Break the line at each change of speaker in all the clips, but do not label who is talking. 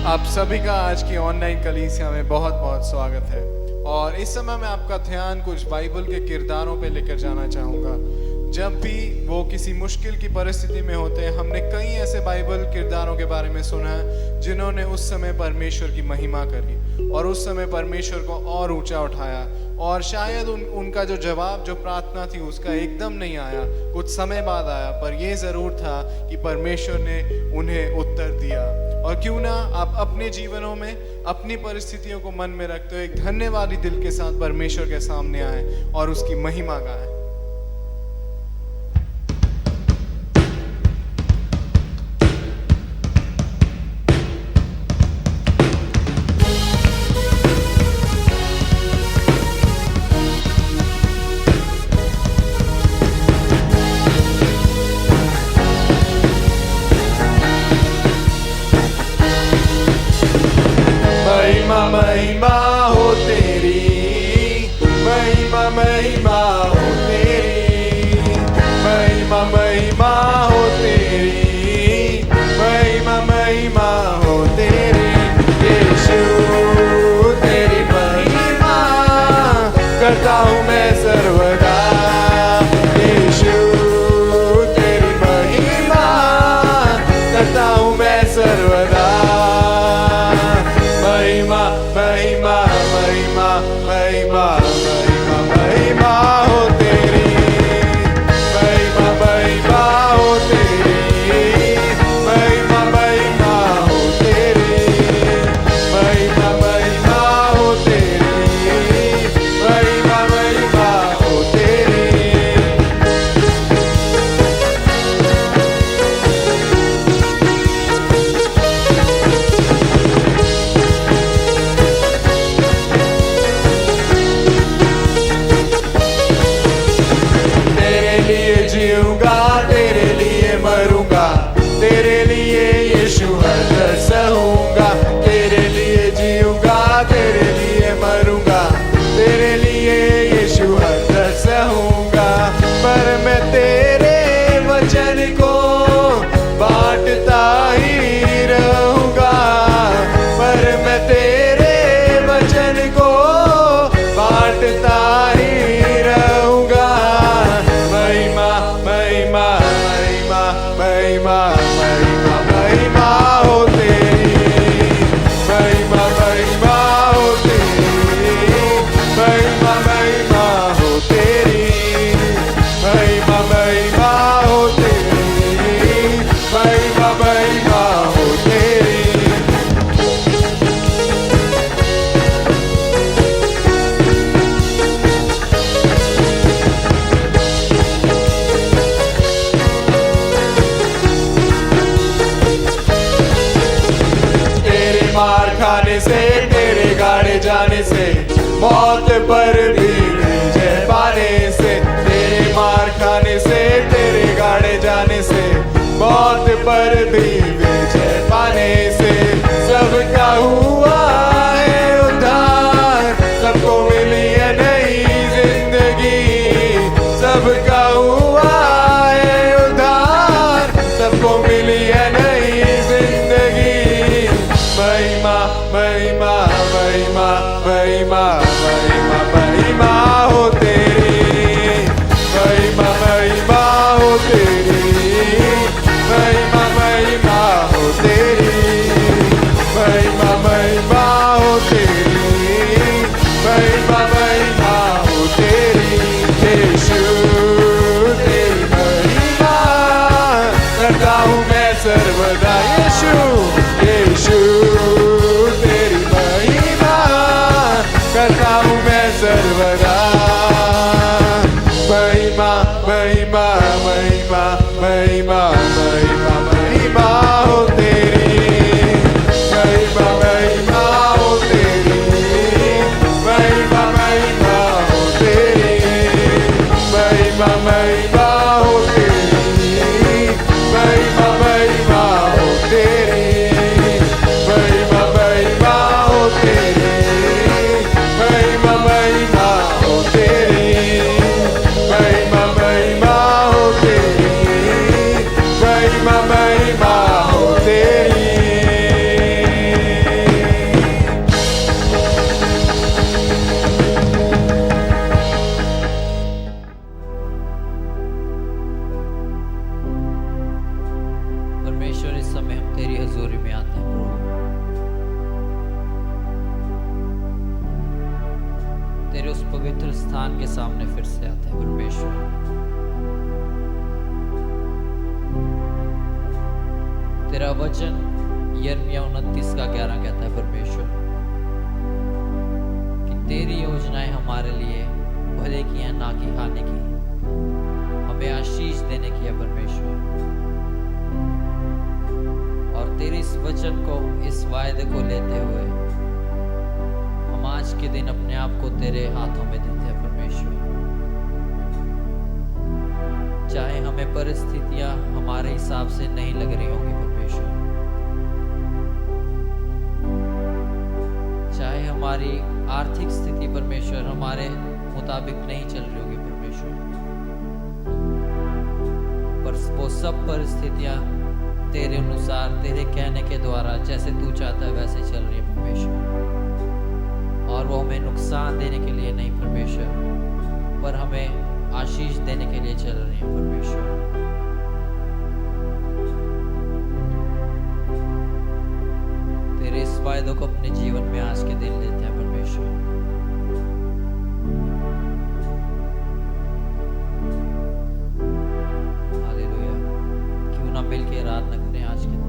आप सभी का आज की ऑनलाइन कलीसिया में बहुत बहुत स्वागत है। और इस समय मैं आपका ध्यान कुछ बाइबल के किरदारों पे लेकर जाना चाहूँगा। जब भी वो किसी मुश्किल की परिस्थिति में होते हैं, हमने कई ऐसे बाइबल किरदारों के बारे में सुना है जिन्होंने उस समय परमेश्वर की महिमा करी और उस समय परमेश्वर को और ऊंचा उठाया। और शायद उनका जो जवाब, जो प्रार्थना थी, उसका एकदम नहीं आया, कुछ समय बाद आया, पर यह ज़रूर था कि परमेश्वर ने उन्हें उत्तर दिया। और क्यों ना आप अपने जीवनों में अपनी परिस्थितियों को मन में रखते हो एक धन्यवादी दिल के साथ परमेश्वर के सामने आए और उसकी महिमा गाएं। महिमा हो तेरी, महिमा महिमा हो तेरी, महिमा महिमा हो तेरी, महिमा महिमा हो तेरी। यीशु तेरी महिमा करता हूँ मैं सर्वदा। यीशु तेरी महिमा करता हूँ मैं सर्वदा। महिमा महिमा महिमा महिमा महिमा महिमा हो तेरी, महिमा महिमा हो तेरी, महिमा महिमा हो तेरी, महिमा महिमा हो तेरी, महिमा महिमा हो तेरी। जीऊंगा तेरे लिए, मरूंगा तेरे लिए, यीशु हर सहूंगा। तेरे लिए जीऊंगा तेरे लिए, मरूंगा तेरे लिए, यीशु हर सहूंगा। पर मैं तेरे वचन को बांटता ही रहूंगा, पर मैं तेरे वचन को बांटता ही रहूंगा। महिमा महिमा महिमा महिमा महिमा महिमा हो तेरी, महिमा महिमा हो तेरी, महिमा महिमा हो तेरी, महिमा महिमा हो तेरी, महिमा महिमा हो तेरी। मार खाने से, तेरे गाड़े जाने से, मौत पर भी विजय पाने से, तेरे मार खाने से, तेरे गाड़े जाने से, मौत पर भी विजय पाने से, सबका हुआ है उद्धार, सबको मिली है नई जिंदगी, सबका हुआ है उद्धार, सबको मिली है नई जिंदगी। महिमा महिमा महिमा महिमा महिमा महिमा हो तेरी, महिमा महिमा हो तेरी, महिमा महिमा हो तेरी, महिमा महिमा हो तेरी, महिमा महिमा हो तेरी। यीशु महिमा महिमा महिमा महिमा महिमा हो तेरी, महिमा महिमा हो तेरी, महिमा महिमा हो तेरी, महिमा महिमा हो तेरी, महिमा महिमा हो तेरी, महिमा महिमा हो तेरी, महिमा महिमा हो तेरी, महिमा महिमा हो तेरी, महिमा महिमा हो तेरी।
परमेश्वर, इस समय हम तेरी हजूरी में आते हैं प्रभु। तेरे उस पवित्र स्थान के सामने फिर से आते हैं परमेश्वर। तेरा वचन यिर्मयाह 29:11 कहता है परमेश्वर कि तेरी योजनाएं हमारे लिए भले की हैं, ना कि हानि की, हमें आशीष देने की है परमेश्वर। और तेरे इस वचन को, इस वायदे को लेते हुए हम आज के दिन अपने आप को तेरे हाथों में देते हैं परमेश्वर। चाहे हमें परिस्थितियां हमारे हिसाब से नहीं लग रही होंगी परमेश्वर, चाहे हमारी आर्थिक स्थिति परमेश्वर हमारे मुताबिक नहीं चल रही होगी परमेश्वर, पर वो सब परिस्थितियां तेरे अनुसार, तेरे कहने के द्वारा, जैसे तू चाहता है वैसे चल रही है परमेश्वर। और वो हमें नुकसान देने के लिए नहीं परमेश्वर, पर हमें आशीष देने के लिए चल रही है परमेश्वर। तेरे इस वायदों को अपने जीवन में आज के दिन लेते हैं परमेश्वर। हालेलुया। क्यों ना मिल के आराधना करें आज के दिन।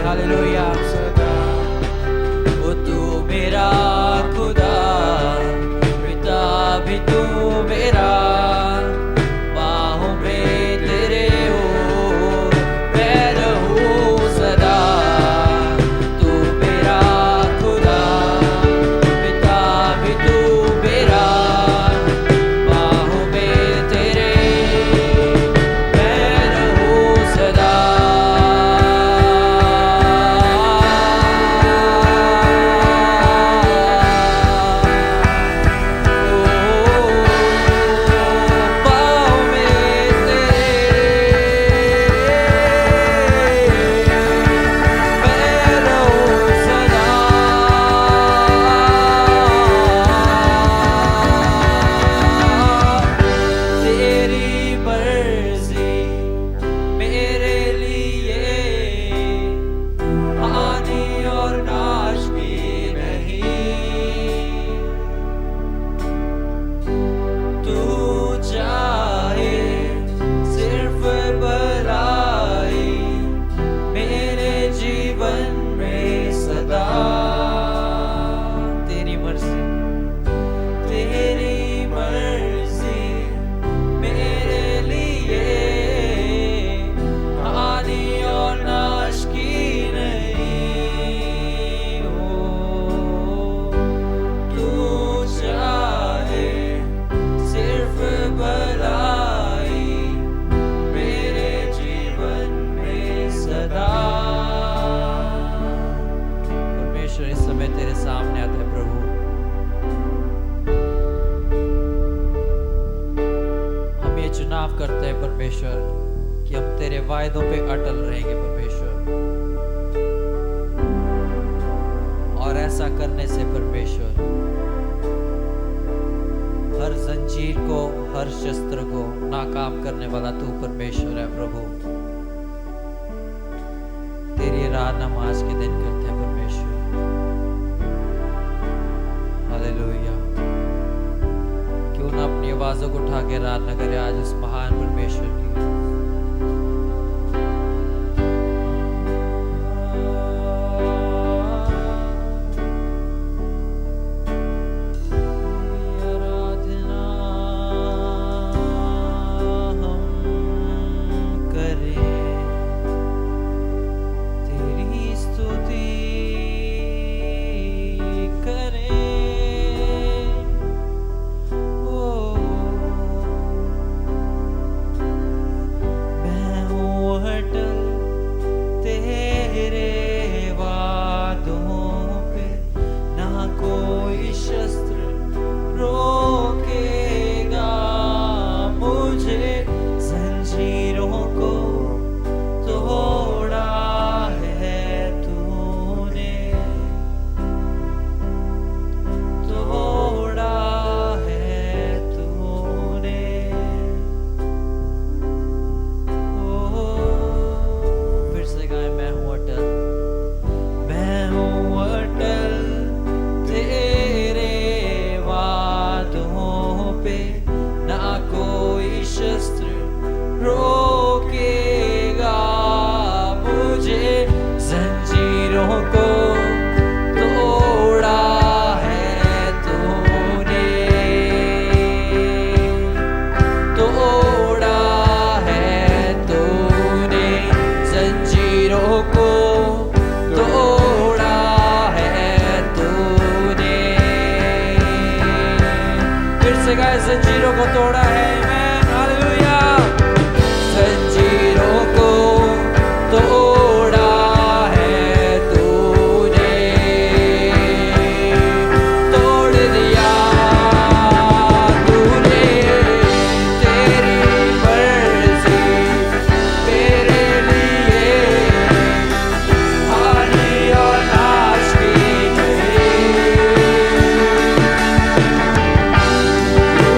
हालेलुया।
सदा
ओ तू मेरा खुदा, पिता भी तू मेरा, बाहों में तेरे हो मैं रहूं सदा। तू मेरा खुदा, पिता भी तू मेरा, बाहों में तेरे मैं रहूं सदा। करते हैं परमेश्वर कि हम तेरे वायदों पे अटल रहेंगे परमेश्वर, और ऐसा करने से परमेश्वर हर जंजीर को, हर शस्त्र को नाकाम करने वाला तू परमेश्वर है प्रभु। तेरी रात नमाज के दिन करते हैं परमेश्वर। हालेलुया। क्यों ना अपनी आवाजों को उठा के आराधना करें आज उस महान परमेश्वर की। जंजीरों को तोड़ा है। आमीन, हालेलुया। जंजीरों को तोड़ा है तूने, तोड़ दिया तूने, तेरी मर्जी मेरे लिए हानि और नाश की गई। तू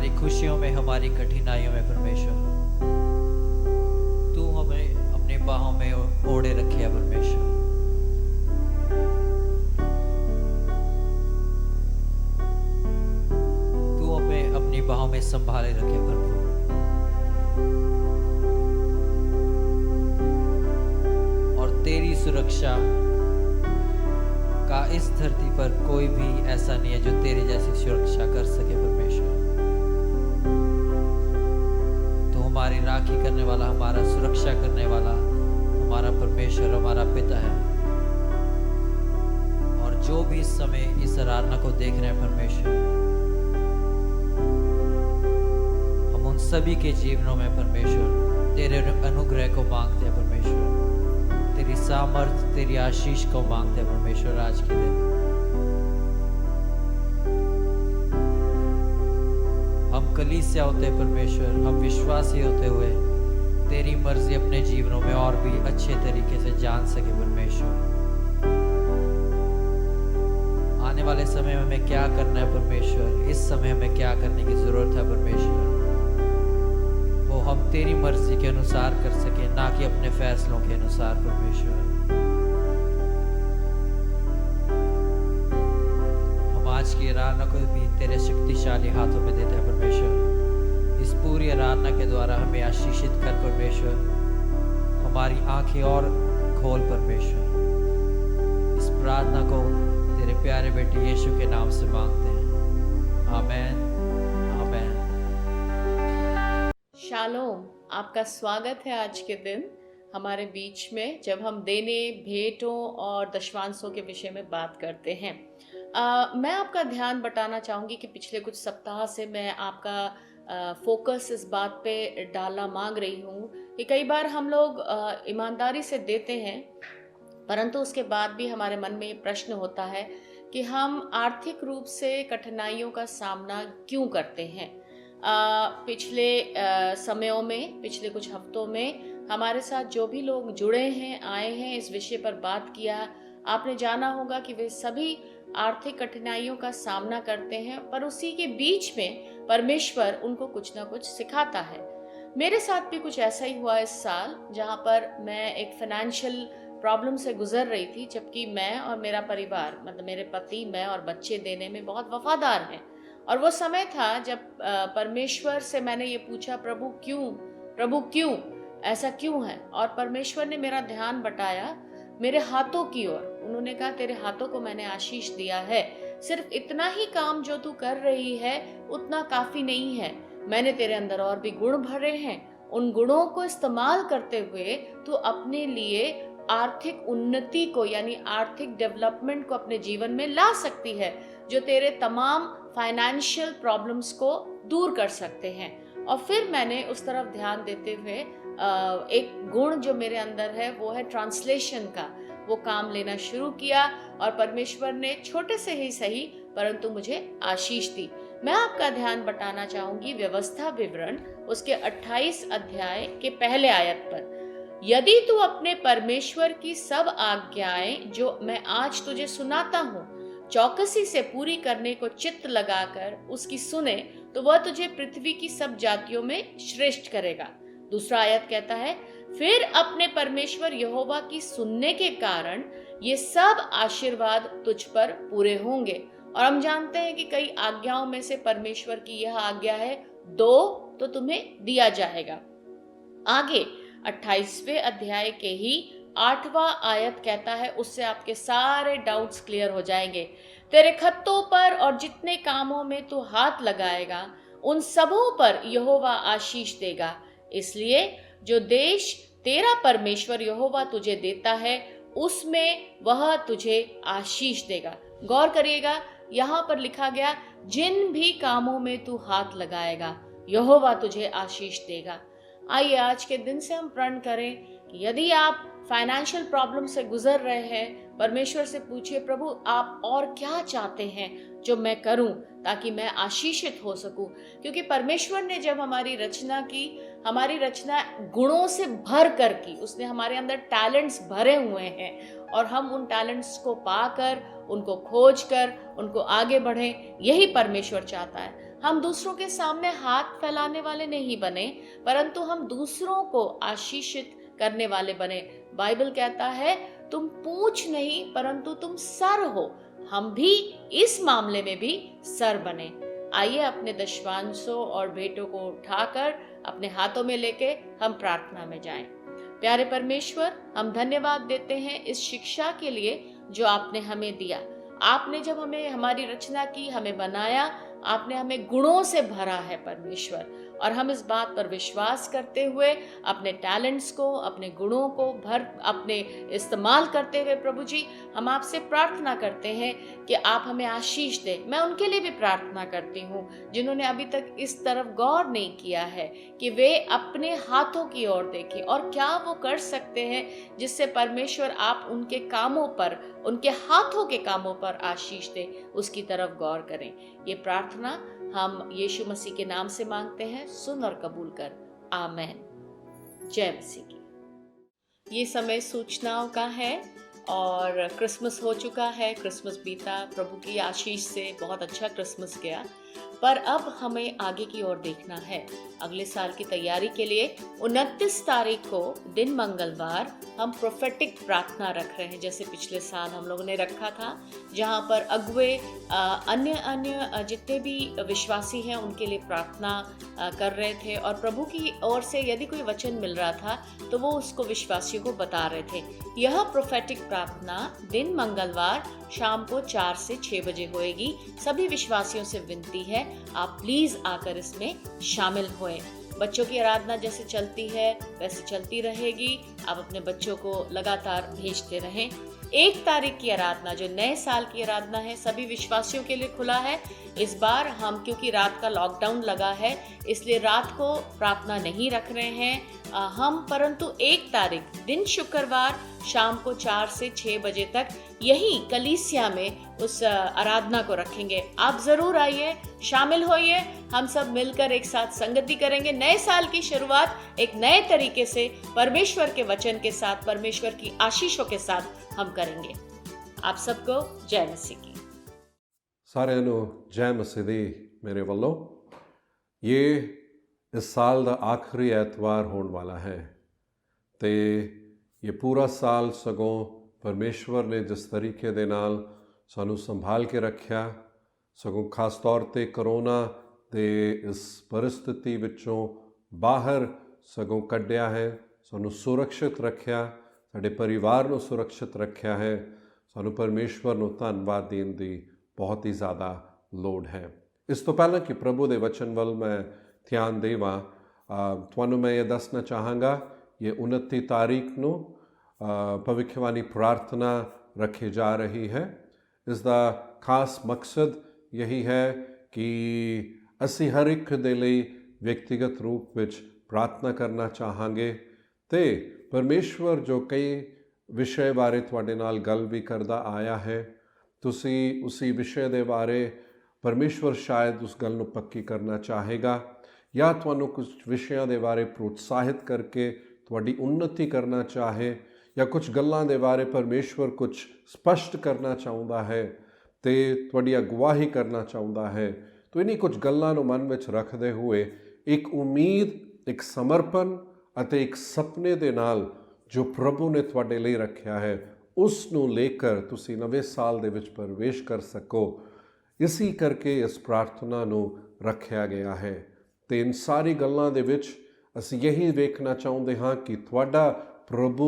हमारी खुशियों में, हमारी कठिनाइयों में परमेश्वर तू हमें अपनी बाहों में ओढ़े रखे है परमेश्वर। तू हमें अपनी बाहों में संभाले रखे प्रभु। और तेरी सुरक्षा का इस धरती पर कोई भी ऐसा नहीं है जो तेरी जैसी सुरक्षा कर सके परमेश्वर। तो हमारी राखी करने वाला, हमारा सुरक्षा करने वाला हमारा परमेश्वर, हमारा पिता है। और जो भी इस समय इस आराधना को देख रहे हैं परमेश्वर, हम उन सभी के जीवनों में परमेश्वर तेरे अनुग्रह को मांगते हैं परमेश्वर, तेरी सामर्थ, तेरी आशीष को मांगते हैं परमेश्वर। आज के दिन हम कलीसिया होते हैं परमेश्वर, हम विश्वासी होते हुए तेरी मर्जी अपने जीवनों में और भी अच्छे तरीके से जान सके परमेश्वर। आने वाले समय में हमें क्या करना है परमेश्वर, इस समय हमें क्या करने की जरूरत है परमेश्वर, वो हम तेरी मर्जी के अनुसार कर सके, ना कि अपने फैसलों के अनुसार परमेश्वर। हम आज की आराधना को भी तेरे शक्तिशाली हाथों में देते हैं परमेश्वर। इस पूरी आराधना के द्वारा हमें आशीषित कर परमेश्वर, हमारी आंखें और खोल परमेश्वर। इस प्रार्थना को तेरे प्यारे बेटे यीशु के नाम से मांगते हैं, आमेन, आमेन।
शालोम, आपका स्वागत है आज के दिन हमारे बीच में, जब हम देने, भेंटों और दशवांशों के विषय में बात करते हैं। मैं आपका ध्यान बटाना चाहूँगी कि पिछले कुछ सप्ताह से मैं आपका फोकस इस बात पे डालना मांग रही हूँ कि कई बार हम लोग ईमानदारी से देते हैं, परंतु उसके बाद भी हमारे मन में ये प्रश्न होता है कि हम आर्थिक रूप से कठिनाइयों का सामना क्यों करते हैं। पिछले समयों में, पिछले कुछ हफ्तों में हमारे साथ जो भी लोग जुड़े हैं, आए हैं, इस विषय पर बात किया, आपने जाना होगा कि वे सभी आर्थिक कठिनाइयों का सामना करते हैं, पर उसी के बीच में परमेश्वर उनको कुछ ना कुछ सिखाता है। मेरे साथ भी कुछ ऐसा ही हुआ इस साल, जहाँ पर मैं एक फाइनेंशियल प्रॉब्लम से गुजर रही थी, जबकि मैं और मेरा परिवार, मतलब मेरे पति, मैं और बच्चे देने में बहुत वफादार हैं। और वो समय था जब परमेश्वर से मैंने ये पूछा, प्रभु क्यों ऐसा क्यों है। और परमेश्वर ने मेरा ध्यान बटाया मेरे हाथों की ओर। उन्होंने कहा, तेरे हाथों को मैंने आशीष दिया है, सिर्फ इतना ही काम जो तू कर रही है उतना काफी नहीं है, मैंने तेरे अंदर और भी गुण भरे हैं। उन गुणों को इस्तेमाल करते हुए तू अपने लिए आर्थिक उन्नति को, यानी आर्थिक डेवलपमेंट को अपने जीवन में ला सकती है, जो तेरे तमाम फाइनेंशियल प्रॉब्लम्स को दूर कर सकते हैं। और फिर मैंने उस तरफ ध्यान देते हुए एक गुण जो मेरे अंदर है वो है ट्रांसलेशन का, वो काम लेना शुरू किया और परमेश्वर ने छोटे से ही सही परंतु मुझे आशीष दी। मैं आपका ध्यान बटाना चाहूंगी व्यवस्था विवरण उसके 28 अध्याय के पहले आयत पर। यदि तू अपने परमेश्वर की सब आज्ञाएं जो मैं आज तुझे सुनाता हूँ चौकसी से पूरी करने को चित्त लगाकर उसकी सुने, तो वह तुझे पृथ्वी की सब जातियों में श्रेष्ठ करेगा। दूसरा आयत कहता है, फिर अपने परमेश्वर यहोवा की सुनने के कारण ये सब आशीर्वाद तुझ पर पूरे होंगे। और हम जानते हैं कि कई आज्ञाओं में से परमेश्वर की यह आज्ञा है, दो तो तुम्हें दिया जाएगा। आगे 28वें अध्याय के ही 8वां आयत कहता है, उससे आपके सारे डाउट्स क्लियर हो जाएंगे। तेरे खत्तों पर और जितने कामों में तू हाथ लगाएगा उन सबों पर यहोवा आशीष देगा। इसलिए जो देश तेरा परमेश्वर यहोवा तुझे देता है उसमें वह तुझे आशीष देगा। गौर करिएगा, यहाँ पर लिखा गया, जिन भी कामों में तू हाथ लगाएगा यहोवा तुझे आशीष देगा। आइए आज के दिन से हम प्रण करें कि यदि आप फाइनेंशियल प्रॉब्लम से गुजर रहे हैं, परमेश्वर से पूछिए, प्रभु आप और क्या चाहते हैं जो मैं करूं ताकि मैं आशीषित हो सकूं। क्योंकि परमेश्वर ने जब हमारी रचना की, हमारी रचना गुणों से भर कर की, उसने हमारे अंदर टैलेंट्स भरे हुए हैं और हम उन टैलेंट्स को पाकर, उनको खोज कर, उनको आगे बढ़ें, यही परमेश्वर चाहता है। हम दूसरों के सामने हाथ फैलाने वाले नहीं बने, परंतु हम दूसरों को आशीषित करने वाले बने। बाइबल कहता है तुम पूंछ नहीं परंतु तुम सर हो। हम भी इस मामले में भी सर बने। आइए अपने दशवांशों और भेंटों को उठाकर अपने हाथों में लेके हम प्रार्थना में जाएं। प्यारे परमेश्वर, हम धन्यवाद देते हैं इस शिक्षा के लिए जो आपने हमें दिया। आपने जब हमें हमारी रचना की, हमें बनाया, आपने हमें गुणों से भरा है परमेश्वर, और हम इस बात पर विश्वास करते हुए अपने टैलेंट्स को, अपने गुणों को अपने इस्तेमाल करते हुए प्रभु जी हम आपसे प्रार्थना करते हैं कि आप हमें आशीष दें। मैं उनके लिए भी प्रार्थना करती हूँ जिन्होंने अभी तक इस तरफ गौर नहीं किया है कि वे अपने हाथों की ओर देखें और क्या वो कर सकते हैं जिससे परमेश्वर आप उनके कामों पर, उनके हाथों के कामों पर आशीष दें, उसकी तरफ गौर करें। ये प्रार्थना हम यीशु मसीह के नाम से मांगते हैं, सुन और कबूल कर, आमेन। जय मसीह की। ये समय सूचनाओं का है और क्रिसमस हो चुका है, क्रिसमस बीता, प्रभु की आशीष से बहुत अच्छा क्रिसमस गया, पर अब हमें आगे की ओर देखना है। अगले साल की तैयारी के लिए 29 तारीख को दिन मंगलवार हम प्रोफेटिक प्रार्थना रख रहे हैं, जैसे पिछले साल हम लोगों ने रखा था, जहां पर अगुए अन्य जितने भी विश्वासी हैं उनके लिए प्रार्थना कर रहे थे, और प्रभु की ओर से यदि कोई वचन मिल रहा था तो वो उसको विश्वासियों को बता रहे थे। यह प्रोफेटिक प्रार्थना दिन मंगलवार शाम को 4 से 6 बजे होएगी। सभी विश्वासियों से विनती है आप प्लीज आकर इसमें शामिल होएं। बच्चों की आराधना जैसे चलती है वैसे चलती रहेगी। आप अपने बच्चों को लगातार भेजते रहें। 1 तारीख की आराधना जो नए साल की आराधना है सभी विश्वासियों के लिए खुला है। इस बार हम क्योंकि रात का लॉकडाउन लगा है इसलिए रात को प्रार्थना नहीं रख रहे हैं हम, परंतु 1 तारीख दिन शुक्रवार शाम को 4 से 6 बजे तक यही कलीसिया में उस आराधना को रखेंगे। आप जरूर आइए, शामिल होइए, हम सब मिलकर एक साथ संगति करेंगे। नए साल की शुरुआत एक नए तरीके से परमेश्वर के वचन के साथ, परमेश्वर की आशीषों के साथ हम करेंगे। आप सबको जय मसीह की।
सारिਆਂ ਨੂੰ जय मसीह दी मेरे ਵੱਲੋਂ। ये इस साल ਦਾ आखिरी ਐਤਵਾਰ ਹੋਣ ਵਾਲਾ ਹੈ ਤੇ ये पूरा साल सगों परमेश्वर ने जिस तरीके दे नाल सानू संभाल के रखा, सगों खास तौर ते करोना दे इस परिस्थिति विचों बाहर सगों कढ़िया है, सानू सुरक्षित रखा, साडे परिवार नू सुरक्षित रखा है। सानू परमेश्वर नू धन्नवाद देण दी बहुत ही ज़्यादा लोड़ है। इस तो पहला कि प्रभु दे वचन वल मैं ध्यान देवां, तुहानू मैं ये दसना चाहांगा ये 29 तारीख नू भविष्यवाणी प्रार्थना रखी जा रही है। इसका खास मकसद यही है कि असी हर एक दे लई व्यक्तिगत रूप विच प्रार्थना करना चाहांगे ते परमेश्वर जो कई विषय बारे तुहाडे नाल गल भी करदा आया है, तुसी उसी विषय दे बारे परमेश्वर शायद उस गल नू पक्की करना चाहेगा या तुहानू कुछ विषयां दे बारे प्रोत्साहित करके तुहाडी उन्नति करना चाहे या कुछ गल्लां दे बारे परमेश्वर कुछ स्पष्ट करना चाहुंदा है ते तुहाडी अगवाही करना चाहुंदा है। तो इन्हीं कुछ गल्लां नू मन विच रखदे हुए एक उम्मीद, एक समर्पण अते एक सपने दे नाल जो प्रभु ने तुहाडे लई रखिया है उस नू लेकर तुसी नवे साल दे विच प्रवेश कर सको, इसी करके इस प्रार्थना नू रखिया गया है। ते इन सारी गल्लां दे विच असीं यही वेखना चाहुंदे हां कि तुहाडा प्रभु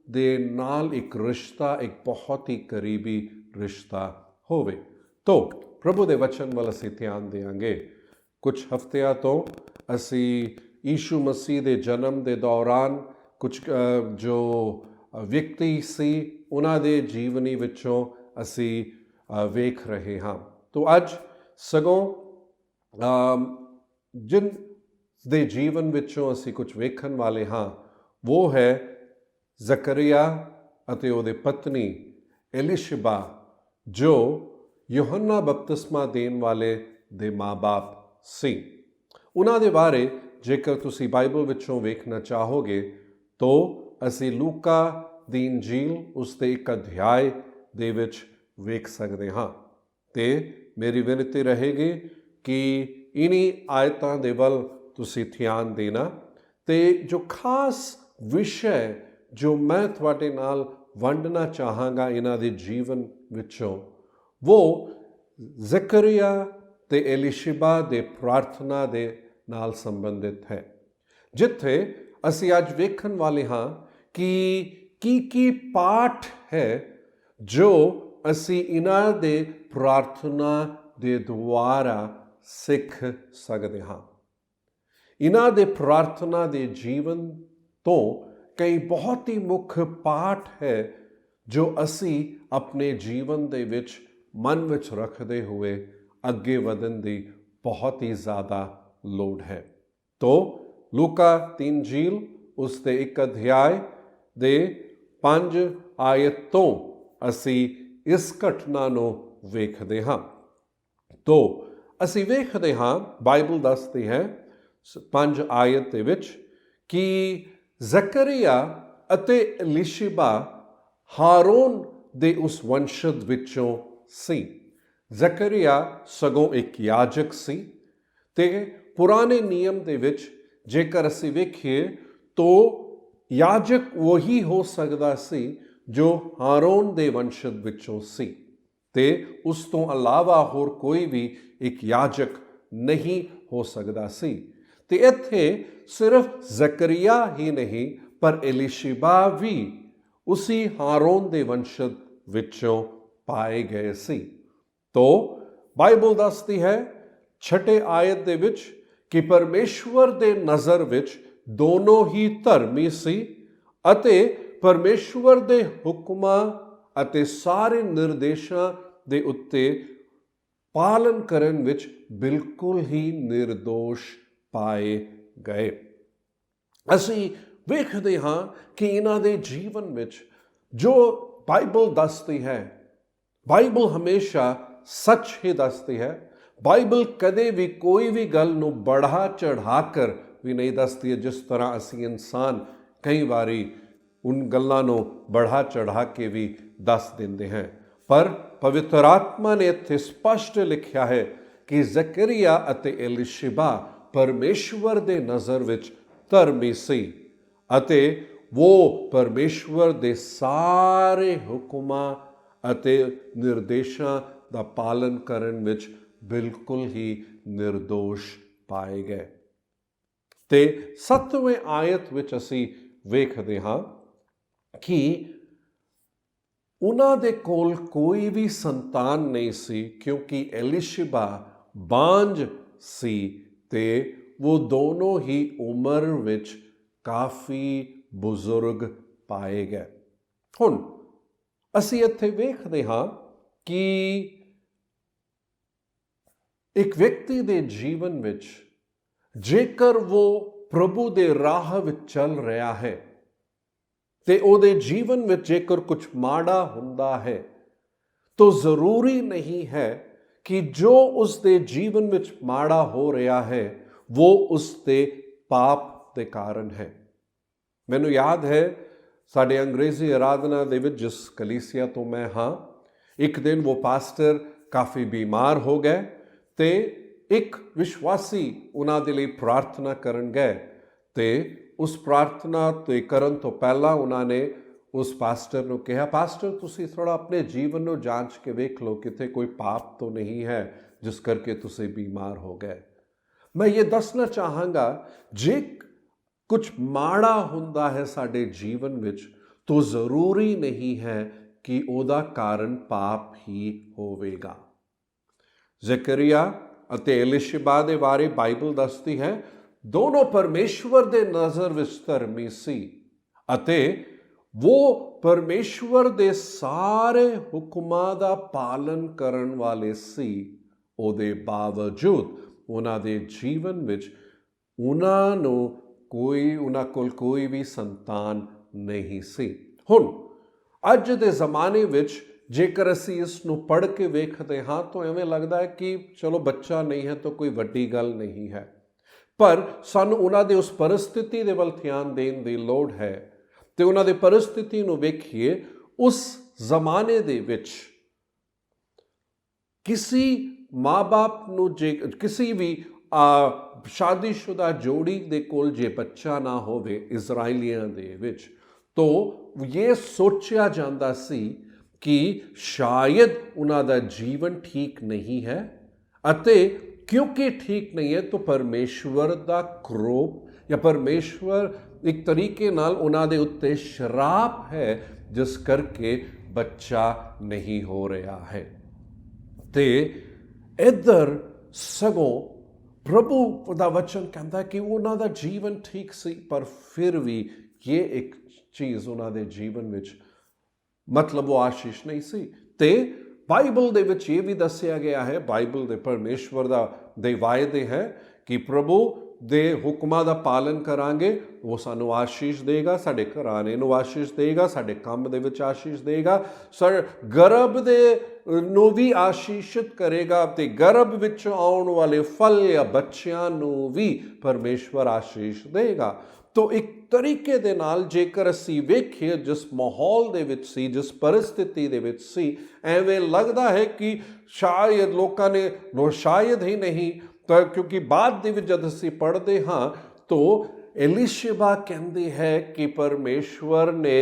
दे नाल एक रिश्ता, एक बहुत ही करीबी रिश्ता होवे। तो प्रभु दे वचन वाल असीं ध्यान देंगे। कुछ हफ्तियां तो असीं यीशु मसीह दे जन्म दे दौरान कुछ जो व्यक्ति सी उन्हां दे जीवनी विचों असीं वेख रहे हां। तो अज सगों जिन दे जीवन विचों असीं कुछ वेखण वाले हां वो है जकरिया अते उहदे पत्नी एलिशबा जो यूहन्ना बपतिस्मा देण वाले दे माँ बाप सी। उन्हां दे बारे जेकर तुसी बाइबल विचों वेखना चाहोगे तो असीं लूका दी इंजील उसदे 1 अध्याय दे विच वेख सकदे हां। ते मेरी विनती रहेगी कि ਇਨੀ ਆਇਤਾਂ ਦੇ ਵੱਲ ਤੁਸੀਂ ਧਿਆਨ ਦੇਣਾ। ਤੇ ਜੋ ਖਾਸ ਵਿਸ਼ੇ ਜੋ ਮੈਂ ਤੁਹਾਡੇ ਨਾਲ ਵੰਡਣਾ ਚਾਹਾਂਗਾ ਇਹਨਾਂ ਦੇ ਜੀਵਨ ਵਿੱਚੋਂ, ਉਹ ਜ਼ਕਰੀਆ ਤੇ ਐਲੀਸ਼ਬਾ ਦੇ ਪ੍ਰਾਰਥਨਾ ਦੇ ਨਾਲ ਸੰਬੰਧਿਤ ਹੈ, ਜਿੱਥੇ ਅਸੀਂ ਅੱਜ ਵੇਖਣ ਵਾਲੇ ਹਾਂ ਕਿ ਕੀ ਪਾਠ ਹੈ ਜੋ ਅਸੀਂ ਇਹਨਾਂ ਦੇ ਪ੍ਰਾਰਥਨਾ ਦੇ ਦੁਆਰਾ ਸਿੱਖ ਸਕਦੇ ਹਾਂ। ਇਹਨਾਂ ਦੇ ਪ੍ਰਾਰਥਨਾ ਦੇ ਜੀਵਨ ਤੋਂ ਕਈ ਬਹੁਤ ਹੀ ਮੁੱਖ ਪਾਠ ਹੈ ਜੋ ਅਸੀਂ ਆਪਣੇ ਜੀਵਨ ਦੇ ਵਿੱਚ ਮਨ ਵਿੱਚ ਰੱਖਦੇ ਹੋਏ ਅੱਗੇ ਵਧਣ ਦੀ ਬਹੁਤ ਹੀ ਜ਼ਿਆਦਾ ਲੋੜ ਹੈ। ਤੋ ਲੂਕਾ 3 ਇੰਜੀਲ ਉਸ ਦੇ 1 ਅਧਿਆਇ ਦੇ 5 ਆਇਤ ਤੋਂ ਅਸੀਂ ਇਸ ਘਟਨਾ ਨੂੰ ਵੇਖਦੇ ਹਾਂ। ਤੋ ਅਸੀਂ ਵੇਖਦੇ ਹਾਂ, ਬਾਈਬਲ ਦੱਸਦੀ ਹੈ 5 ਆਇਤ ਦੇ ਵਿੱਚ ਕਿ ਜ਼ਕਰੀਆ ਅਤੇ ਐਲੀਸ਼ਬਾ ਹਾਰੂਨ ਦੇ ਉਸ ਵੰਸ਼ਜ ਵਿੱਚੋਂ ਸੀ। ਜ਼ਕਰੀਆ ਸਗੋਂ ਇੱਕ ਯਾਜਕ ਸੀ ਤੇ ਪੁਰਾਣੇ ਨਿਯਮ ਦੇ ਵਿੱਚ ਜੇਕਰ ਅਸੀਂ ਵੇਖੀਏ ਤਾਂ ਯਾਜਕ ਉਹੀ ਹੋ ਸਕਦਾ ਸੀ ਜੋ ਹਾਰੂਨ ਦੇ ਵੰਸ਼ਜ ਵਿੱਚੋਂ ਸੀ ਤੇ ਉਸ ਤੋਂ ਇਲਾਵਾ ਹੋਰ ਕੋਈ ਵੀ ਇੱਕ ਯਾਜਕ ਨਹੀਂ ਹੋ ਸਕਦਾ ਸੀ। ਤੇ ਇੱਥੇ ਸਿਰਫ ਜ਼ਕਰੀਆ ਹੀ ਨਹੀਂ ਪਰ ਐਲੀਸ਼ਬਾ ਵੀ ਉਸੇ ਹਾਰੂਨ ਦੇ ਵੰਸ਼ਜ ਵਿੱਚੋਂ ਪਾਏ ਗਏ ਸੀ। ਤੋ ਬਾਈਬਲ ਦੱਸਦੀ ਹੈ 6 ਆਇਤ ਦੇ ਵਿੱਚ ਕਿ ਪਰਮੇਸ਼ਵਰ ਦੇ ਨਜ਼ਰ ਵਿੱਚ ਦੋਨੋਂ ਹੀ ਧਰਮੀ ਸੀ ਅਤੇ ਪਰਮੇਸ਼ਵਰ ਦੇ ਹੁਕਮਾਂ ਅਤੇ ਸਾਰੇ ਨਿਰਦੇਸ਼ਾਂ ਦੇ ਉੱਤੇ ਪਾਲਨ ਕਰਨ ਵਿੱਚ ਬਿਲਕੁਲ ਹੀ ਨਿਰਦੋਸ਼ ਪਾਏ ਗਏ। ਅਸੀਂ ਵੇਖਦੇ ਹਾਂ ਕਿ ਇਹਨਾਂ ਦੇ ਜੀਵਨ ਵਿੱਚ ਜੋ ਬਾਈਬਲ ਦੱਸਦੀ ਹੈ, ਬਾਈਬਲ ਹਮੇਸ਼ਾ ਸੱਚ ਹੀ ਦੱਸਦੀ ਹੈ। ਬਾਈਬਲ ਕਦੇ ਵੀ ਕੋਈ ਵੀ ਗੱਲ ਨੂੰ ਬੜਾ ਚੜ੍ਹਾ ਕਰ ਵੀ ਨਹੀਂ ਦੱਸਦੀ ਹੈ, ਜਿਸ ਤਰ੍ਹਾਂ ਅਸੀਂ ਇਨਸਾਨ ਕਈ ਵਾਰੀ ਉਨ ਗੱਲਾਂ ਨੂੰ ਬੜਾ ਚੜ੍ਹਾ ਕੇ ਵੀ ਦੱਸ ਦਿੰਦੇ ਹਾਂ। ਪਰ ਪਵਿੱਤਰ ਆਤਮਾ ਨੇ ਇੱਥੇ ਸਪਸ਼ਟ ਲਿਖਿਆ ਹੈ ਕਿ ਜ਼ਕਰੀਆ ਅਤੇ ਐਲੀਸ਼ਬਾ ਪਰਮੇਸ਼ਵਰ ਦੇ ਨਜ਼ਰ ਵਿੱਚ ਧਰਮੀ ਸੀ ਅਤੇ ਉਹ ਪਰਮੇਸ਼ਵਰ ਦੇ ਸਾਰੇ ਹੁਕਮਾਂ ਅਤੇ ਨਿਰਦੇਸ਼ਾਂ ਦਾ ਪਾਲਨ ਕਰਨ ਵਿੱਚ ਬਿਲਕੁਲ ਹੀ ਨਿਰਦੋਸ਼ ਪਾਏ ਗਏ। ਤੇ 7ਵੇਂ ਆਇਤ ਵਿੱਚ ਅਸੀਂ ਵੇਖਦੇ ਹਾਂ ਕਿ ਉਹਨਾਂ ਦੇ ਕੋਲ ਕੋਈ ਵੀ ਸੰਤਾਨ ਨਹੀਂ ਸੀ ਕਿਉਂਕਿ ਐਲੀਸ਼ਬਾ ਬਾਂਝ ਸੀ ਤੇ ਉਹ ਦੋਨੋਂ ਹੀ ਉਮਰ ਵਿੱਚ ਕਾਫੀ ਬਜ਼ੁਰਗ ਪਾਏ ਗਏ। ਹੁਣ ਅਸੀਂ ਇੱਥੇ ਵੇਖਦੇ ਹਾਂ ਕਿ ਇੱਕ ਵਿਅਕਤੀ ਦੇ ਜੀਵਨ ਵਿੱਚ ਜੇਕਰ ਉਹ ਪ੍ਰਭੂ ਦੇ ਰਾਹ ਵਿੱਚ ਚੱਲ ਰਿਹਾ ਹੈ ਤੇ ਉਹਦੇ ਜੀਵਨ ਵਿੱਚ ਜੇਕਰ ਕੁਝ ਮਾੜਾ ਹੁੰਦਾ ਹੈ ਤਾਂ ਜ਼ਰੂਰੀ ਨਹੀਂ ਹੈ ਕਿ ਜੋ ਉਸ ਦੇ ਜੀਵਨ ਵਿੱਚ ਮਾੜਾ ਹੋ ਰਿਹਾ ਹੈ ਉਹ ਉਸ ਦੇ ਪਾਪ ਦੇ ਕਾਰਨ ਹੈ। ਮੈਨੂੰ ਯਾਦ ਹੈ ਸਾਡੇ ਅੰਗਰੇਜ਼ੀ ਆਰਾਧਨਾ ਦੇ ਵਿੱਚ ਜਿਸ ਕਲੀਸਿਆ ਤੋਂ ਮੈਂ ਹਾਂ, ਇੱਕ ਦਿਨ ਉਹ ਪਾਸਟਰ ਕਾਫੀ ਬਿਮਾਰ ਹੋ ਗਏ ਤੇ ਇੱਕ ਵਿਸ਼ਵਾਸੀ ਉਹਨਾਂ ਦੇ ਲਈ ਪ੍ਰਾਰਥਨਾ ਕਰਨ ਗਏ ਤੇ ਉਸ ਪ੍ਰਾਰਥਨਾ ਤੇ ਕਰਨ ਤੋਂ ਪਹਿਲਾਂ ਉਹਨਾਂ ਨੇ ਉਸ ਪਾਸਟਰ ਨੂੰ ਕਿਹਾ, ਪਾਸਟਰ ਤੁਸੀਂ ਥੋੜਾ ਆਪਣੇ ਜੀਵਨ ਨੂੰ ਜਾਂਚ ਕੇ ਵੇਖ ਲਓ ਕਿਤੇ ਕੋਈ ਪਾਪ ਤਾਂ ਨਹੀਂ ਹੈ ਜਿਸ ਕਰਕੇ ਤੁਸੀਂ ਬਿਮਾਰ ਹੋ ਗਏ। ਮੈਂ ਇਹ ਦੱਸਣਾ ਚਾਹਾਂਗਾ ਜੇ ਕੁਝ ਮਾੜਾ ਹੁੰਦਾ ਹੈ ਸਾਡੇ ਜੀਵਨ ਵਿੱਚ ਤਾਂ ਜ਼ਰੂਰੀ ਨਹੀਂ ਹੈ ਕਿ ਉਹਦਾ ਕਾਰਨ ਪਾਪ ਹੀ ਹੋਵੇਗਾ। ਜ਼ਕਰੀਆ ਅਤੇ ਐਲੀਸ਼ਬਾ ਦੇ ਬਾਰੇ ਬਾਈਬਲ ਦੱਸਦੀ ਹੈ ਦੋਨੋਂ ਪਰਮੇਸ਼ਵਰ ਦੇ ਨਜ਼ਰ ਵਿੱਚ ਧਰਮੀ ਸੀ ਅਤੇ ਉਹ ਪਰਮੇਸ਼ਵਰ ਦੇ ਸਾਰੇ ਹੁਕਮਾਂ ਦਾ ਪਾਲਨ ਕਰਨ ਵਾਲੇ ਸੀ। ਉਹਦੇ ਬਾਵਜੂਦ ਉਹਨਾਂ ਦੇ ਜੀਵਨ ਵਿੱਚ ਉਹਨਾਂ ਕੋਲ ਕੋਈ ਵੀ ਸੰਤਾਨ ਨਹੀਂ ਸੀ। ਹੁਣ ਅੱਜ ਦੇ ਜ਼ਮਾਨੇ ਵਿੱਚ ਜੇਕਰ ਅਸੀਂ ਇਸ ਨੂੰ ਪੜ੍ਹ ਕੇ ਵੇਖਦੇ ਹਾਂ ਤਾਂ ਐਵੇਂ ਲੱਗਦਾ ਹੈ ਕਿ ਚਲੋ ਬੱਚਾ ਨਹੀਂ ਹੈ ਤਾਂ ਕੋਈ ਵੱਡੀ ਗੱਲ ਨਹੀਂ ਹੈ, ਪਰ ਸਾਨੂੰ ਉਹਨਾਂ ਦੇ ਉਸ ਪਰਿਸਥਿਤੀ ਦੇ ਵੱਲ ਧਿਆਨ ਦੇਣ ਦੀ ਲੋੜ ਹੈ ਤੇ ਉਹਨਾਂ ਦੇ ਪਰਿਸਥਿਤੀ ਨੂੰ ਵੇਖੀਏ। ਉਸ ਜ਼ਮਾਨੇ ਦੇ ਵਿੱਚ ਕਿਸੇ ਮਾਂ-ਬਾਪ ਨੂੰ ਕਿਸੇ ਵੀ ਸ਼ਾਦੀशुदा ਜੋੜੀ ਦੇ ਕੋਲ ਜੇ ਬੱਚਾ ਨਾ ਹੋਵੇ ਇਜ਼ਰਾਈਲੀਆਂ ਦੇ ਵਿੱਚ, ਤੋ ਇਹ ਸੋਚਿਆ ਜਾਂਦਾ ਸੀ ਕਿ ਸ਼ਾਇਦ ਉਹਨਾਂ ਦਾ ਜੀਵਨ ਠੀਕ ਨਹੀਂ ਹੈ, ਅਤੇ ਕਿਉਂਕਿ ਠੀਕ ਨਹੀਂ ਹੈ ਤਾਂ ਪਰਮੇਸ਼ਵਰ ਦਾ ਕਰੋਪ ਜਾਂ ਪਰਮੇਸ਼ਵਰ ਇੱਕ ਤਰੀਕੇ ਨਾਲ ਉਹਨਾਂ ਦੇ ਉੱਤੇ ਸ਼ਰਾਪ ਹੈ, ਜਿਸ ਕਰਕੇ ਬੱਚਾ ਨਹੀਂ ਹੋ ਰਿਹਾ ਹੈ। ਤੇ ਇੱਧਰ ਸਗੋਂ ਪ੍ਰਭੂ ਦਾ ਵਚਨ ਕਹਿੰਦਾ ਕਿ ਉਹਨਾਂ ਦਾ ਜੀਵਨ ਠੀਕ ਸੀ, ਪਰ ਫਿਰ ਵੀ ਇਹ ਇੱਕ ਚੀਜ਼ ਉਹਨਾਂ ਦੇ ਜੀਵਨ ਵਿੱਚ ਮਤਲਬ ਉਹ ਆਸ਼ੀਸ਼ ਨਹੀਂ ਸੀ। ਤੇ ਬਾਈਬਲ ਦੇ ਵਿੱਚ ਇਹ ਵੀ ਦੱਸਿਆ ਗਿਆ ਹੈ, ਬਾਈਬਲ ਦੇ ਪਰਮੇਸ਼ਵਰ ਦੇ ਵਾਅਦੇ ਹੈ ਕਿ ਪ੍ਰਭੂ ਦੇ ਹੁਕਮਾਂ ਦਾ ਪਾਲਨ ਕਰਾਂਗੇ, ਉਹ ਸਾਨੂੰ ਆਸ਼ੀਸ਼ ਦੇਗਾ, ਸਾਡੇ ਘਰਾਣੇ ਨੂੰ ਆਸ਼ੀਸ਼ ਦੇਗਾ, ਸਾਡੇ ਕੰਮ ਦੇ ਵਿੱਚ ਆਸ਼ੀਸ਼ ਦੇਗਾ, ਗਰਭ ਦੇ ਨੂੰ ਵੀ ਆਸ਼ੀਸ਼ਿਤ ਕਰੇਗਾ, ਤੇ ਗਰਭ ਵਿੱਚ ਆਉਣ ਵਾਲੇ ਫਲ ਜਾਂ ਬੱਚਿਆਂ ਨੂੰ ਵੀ ਪਰਮੇਸ਼ਵਰ ਆਸ਼ੀਸ਼ ਦੇਗਾ। ਤੋ ਇੱਕ ਤਰੀਕੇ ਦੇ ਨਾਲ ਜੇਕਰ ਅਸੀਂ ਵੇਖੀਏ ਜਿਸ ਮਾਹੌਲ ਦੇ ਵਿੱਚ ਸੀ, ਜਿਸ ਪਰਿਸਥਿਤੀ ਦੇ ਵਿੱਚ ਸੀ, ਐਵੇਂ ਲੱਗਦਾ ਹੈ ਕਿ ਸ਼ਾਇਦ ਲੋਕਾਂ ਨੇ ਸ਼ਾਇਦ ਹੀ ਨਹੀਂ ਤਾਂ, ਕਿਉਂਕਿ ਬਾਅਦ ਦੇ ਵਿੱਚ ਜਦ ਅਸੀਂ ਪੜ੍ਹਦੇ ਹਾਂ ਤਾਂ एलीशिबा कहते हैं कि परमेश्वर ने